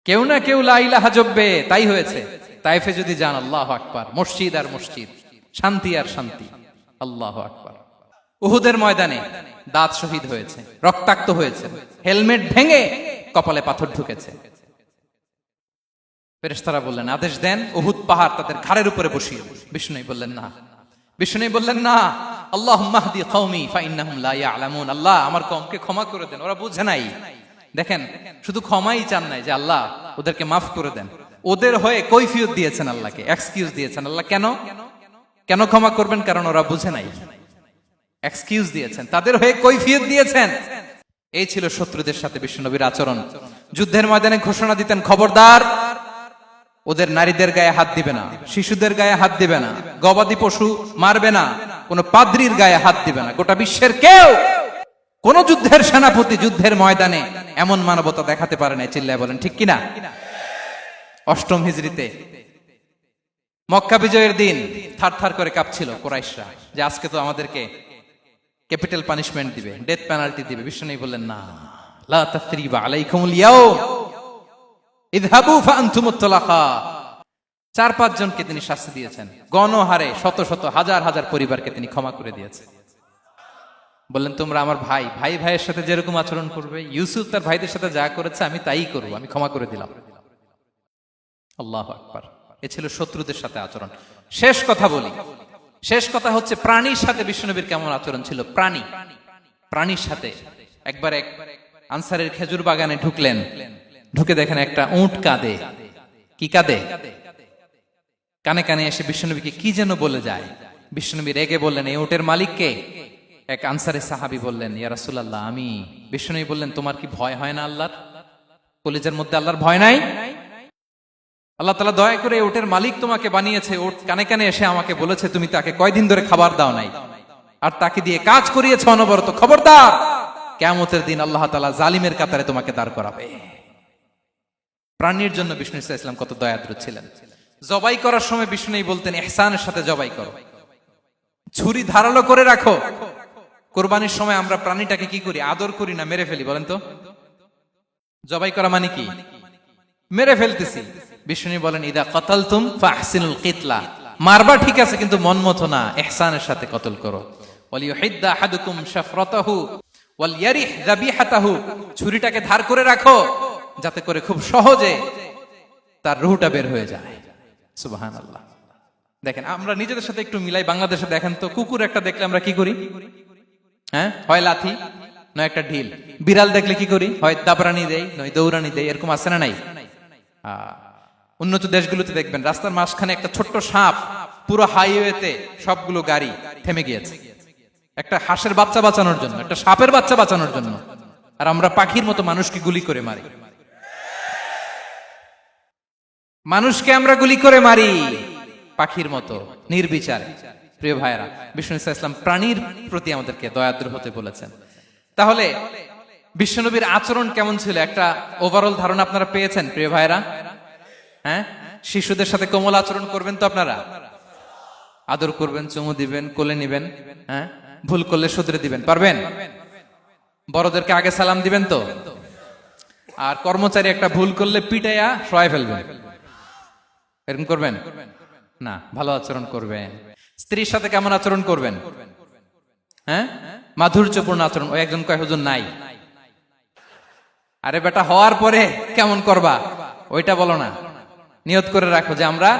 কেউ না কেউ লা ইলাহা জপবে। তাই হয়েছে। তায়েফে যদি যান, আল্লাহু আকবার, মসজিদ আর মসজিদ, শান্তি আর শান্তি। আল্লাহু আকবার। উহুদের ময়দানে দাঁত শহীদ হয়েছে, রক্তাক্ত হয়েছে, হেলমেট ভেঙে কপালে পাথর ঢুকেছে। ফেরেশতারা বললেন, আদেশ দেন, উহুদ পাহাড় তাদের ঘাড়ের উপরে বসিয়ে। বিষ্ণু বললেন, না। বিষ্ণু বললেন, না, আল্লাহুম্মা হদি কওমি ফাইন্নাহুম লা ইয়ালামুন। আল্লাহ, আমার কওমকে ক্ষমা করে দেন, ওরা বুঝে নাই। দেখেন, শুধু ক্ষমাই চান নাই যে আল্লাহ ওদেরকে মাফ করে দেন, ওদের হয়ে কৈফিয়ত দিয়েছেন আল্লাহকে, এক্সকিউজ দিয়েছেন। আল্লাহ কেন কেন ক্ষমা করবেন? কারণ ওরা বুঝে নাই। এক্সকিউজ দিয়েছেন, তাদের হয়ে কৈফিয়ত দিয়েছেন। এই ছিল শত্রুদের সাথে বিশ্বনবীর আচরণ। যুদ্ধের ময়দানে ঘোষণা দিতেন, খবরদার, ওদের নারীদের গায়ে হাত দিবে না, শিশুদের গায়ে হাত দিবে না, গবাদি পশু মারবে না, কোন পাদ্রীর গায়ে হাত দিবে না। গোটা বিশ্বের কেউ, কোন যুদ্ধের সেনাপতি যুদ্ধের ময়দানে এমন মানবতা দেখাতে পারে না। চিল্লায় বলেন ঠিক কিনা? অষ্টম হিজরিতে মক্কা বিজয়ের দিন থারথার করে কাঁপছিল কুরাইশরা, যে আজকে তো আমাদেরকে ক্যাপিটাল পানিশমেন্ট দিবে, ডেথ পেনাল্টি দিবে। বিশ্বনবী বললেন, না, লা তাসরিবা আলাইকুমুল ইয়াউম, ইযহাবু ফাআনতুমুত তুলাকা। 4-5 জনকে তিনি শাস্তি দিয়েছেন, গণহারে শত শত হাজার হাজার পরিবারকে তিনি ক্ষমা করে দিয়েছেন। বললেন তোমরা আমার ভাই, ভাই ভাইয়ের সাথে যেরকম আচরণ করবে, ইউসুফ তার ভাইদের সাথে যা করেছে আমি তাই করবো, আমি ক্ষমা করে দিলাম। আল্লাহু আকবার। এ ছিল শত্রুদের সাথে আচরণ। শেষ কথা বলি, শেষ কথা হচ্ছে প্রাণীর সাথে বিশ্বনবীর কেমন আচরণ ছিল। প্রাণীর সাথে একবার এক আনসারের খেজুর বাগানে ঢুকলেন, ঢুকে দেখেন একটা উট কাঁদে। কি কাঁদে? কানে কানে এসে বিশ্বনবীকে কি যেন বলে যায়। বিশ্বনবী রেগে বললেন, এই উটের মালিক কে? এক আনসারের সাহাবী বললেন, ইয়া রাসূলুল্লাহ আমি। বিশ্বনবী বললেন, তোমার কি ভয় হয় না আল্লাহর? কলিজার মধ্যে আল্লাহর ভয় নাই? আল্লাহ তাআলা দয়া করে উটের মালিক তোমাকে বানিয়েছে, উট কানে কানে এসে আমাকে বলেছে তুমি তাকে কয়দিন ধরে খাবার দাও নাই, আর তাকে দিয়ে কাজ করিয়েছে অনবরত। খবরদার, কিয়ামতের দিন আল্লাহ তাআলা জালিমের কাতারে তোমাকে দাঁড় করাবে। প্রাণীর জন্য বিষ্ণু ইসা ইসলাম কত দয়াদ্র ছিলেন। জবাই করার সময় বিষ্ণু বলতেন, ইহসানের সাথে জবাই করো, ছুরি ধারালো করে রাখো। কোরবানির সময় আমরা প্রাণীটাকে কি করি? আদর করি না মেরে ফেলি? বলেন তো, জবাই করা মানে কি? মেরে ফেলতেছি। বিষ্ণু বলেন, ইদা কাতালতুম ফাহসিনুল কিতলা, মারবা ঠিক আছে কিন্তু মন মতো না, ইহসানের সাথে কতল করো। ওয়ালিয়ুহিদ্দা আহাদুকুম শাফরাতাহু ওয়ালইয়ারিহ যাবিহাতাহু, ছুরিটাকে ধার করে রাখো যাতে করে খুব সহজে তার রূহটা বের হয়ে যায়। সুবহানাল্লাহ। দেখেন আমরা নিজেদের সাথে একটু মিলাই। বাংলাদেশে দেখেন তো, কুকুর একটা দেখলে আমরা কি করি? হ্যাঁ, হয় লাথি নয় একটা ঢিল। বিড়াল দেখলে কি করি? হয় দাবরানি দেই নয় দৌড়ানি দেই। এরকম আছে না নাই? উন্নত দেশগুলোতে দেখবেন রাস্তার মাঝখানে একটা ছোট্ট সাপ, পুরো হাইওয়েতে সবগুলো গাড়ি থেমে গিয়েছে একটা হাঁসের বাচ্চা বাঁচানোর জন্য, একটা সাপের বাচ্চা বাঁচানোর জন্য। আর আমরা পাখির মতো মানুষকে গুলি করে মারি। মানুষকে আমরা গুলি করে মারি পাখির মতো নির্বিচারে। প্রিয় ভাইয়েরা, বিষ্ণু ইসলাম প্রাণীর প্রতি আমাদেরকে দয়াদ্র হতে বলেছেন। তাহলে বিশ্বনবীর আচরণ কেমন ছিল একটা ওভারঅল ধারণা আপনারা পেয়েছেন প্রিয় ভাইয়েরা? হ্যাঁ, শিশুদের সাথে কোমল আচরণ করবেন তো আপনারা? আদর করবেন, চুমু দিবেন, কোলে নিবেন, হ্যাঁ, ভুল করলে শুধরে দিবেন, পারবেন? বড়দেরকে আগে সালাম দিবেন তো? আর কর্মচারী একটা ভুল করলে পিটাইয়া সরাই ফেলবেন, এরকম করবেন না? ভালো আচরণ করবেন। স্ত্রীর সাথে কেমন আচরণ করবেন? হ্যাঁ, মাধুর্যপূর্ণ আচরণ। ওই একজন কয় হুজুর নাই। আরে বেটা, হওয়ার পরে কেমন করবা ওইটা বলো না। নিয়ত করে রাখো যে আমরা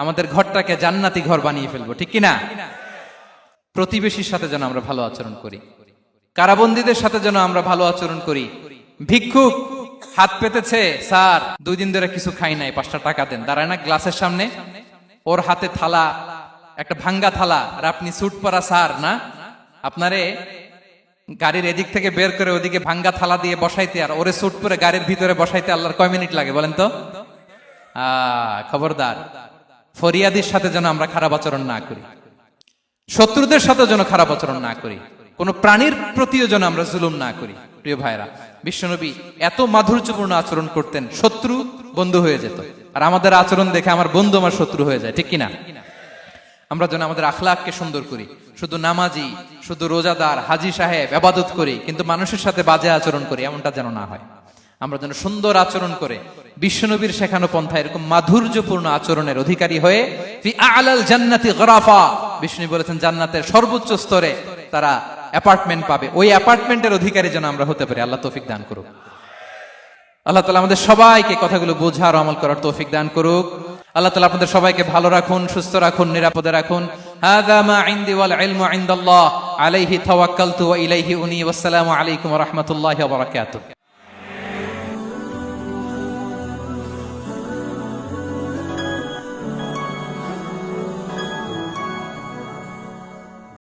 আমাদের ঘরটাকে জান্নাতি ঘর বানিয়ে ফেলবো, ঠিক কিনা? প্রতিবেশীর সাথে যেন আমরা ভালো আচরণ করি, কারাবন্দীদের সাথে যেন আমরা ভালো আচরণ করি। ভিক্ষুক হাত পেতেছে, স্যার 2 দিন ধরে কিছু খাই নাই, 5টা টাকা দেন। দাঁড়ায় না গ্লাসের সামনে, ওর হাতে থালা, একটা ভাঙ্গা থালা, আর আপনি স্যুট পরা স্যার না, আপনারে গাড়ির এদিক থেকে বের করে ওদিকে ভাঙ্গা থালা দিয়ে বসাইতে, আর ওরে স্যুট পরে গাড়ির ভিতরে বসাইতে আল্লাহর কয় মিনিট লাগে বলেন তো? খবরদার, ফরিয়াদির সাথে যেন আমরা খারাপ আচরণ না করি, শত্রুদের সাথে যেন খারাপ আচরণ না করি, কোন প্রাণীর প্রতিও যেন আমরা জুলুম না করি। প্রিয় ভাইরা, বিশ্বনবী এত মাধুর্যপূর্ণ আচরণ করতেন, শত্রু বন্ধু হয়ে যেত। আর আমাদের আচরণ দেখে আমার বন্ধু আমার শত্রু হয়ে যায়, ঠিক কিনা? আমরা যেন আমাদের আখলাককে সুন্দর করি। শুধু নামাজি, শুধু রোজাদার, হাজি সাহেব ইবাদত করি কিন্তু মানুষের সাথে বাজে আচরণ করি, এমনটা যেন না হয়। আমরা যেন সুন্দর আচরণ করে বিশ্বনবীর শেখানো পন্থা এরকম মাধুর্যপূর্ণ আচরণের অধিকারী হয়ে ফি আ'লাল জান্নাতি গরাফা, বিষ্ণু বলেছেন জান্নাতের সর্বোচ্চ স্তরে তারা অ্যাপার্টমেন্ট পাবে। ওই অ্যাপার্টমেন্টের অধিকারী যেন আমরা হতে পারি। আল্লাহ তৌফিক দান করুক। আল্লাহ তাআলা আমাদের সবাইকে কথাগুলো বোঝার আমল করার তৌফিক দান করুক। আল্লাহ তাআলা আপনাদের সবাইকে ভালো রাখুন, সুস্থ রাখুন, নিরাপদে রাখুন। হাযা মা ইনদি ওয়াল ইলমু ইনদাল্লাহ আলাইহি তাওয়াক্কালতু ওয়া ইলাইহি উনী। ওয়াসসালামু আলাইকুম ওয়া রাহমাতুল্লাহি ওয়া বারাকাতুহু।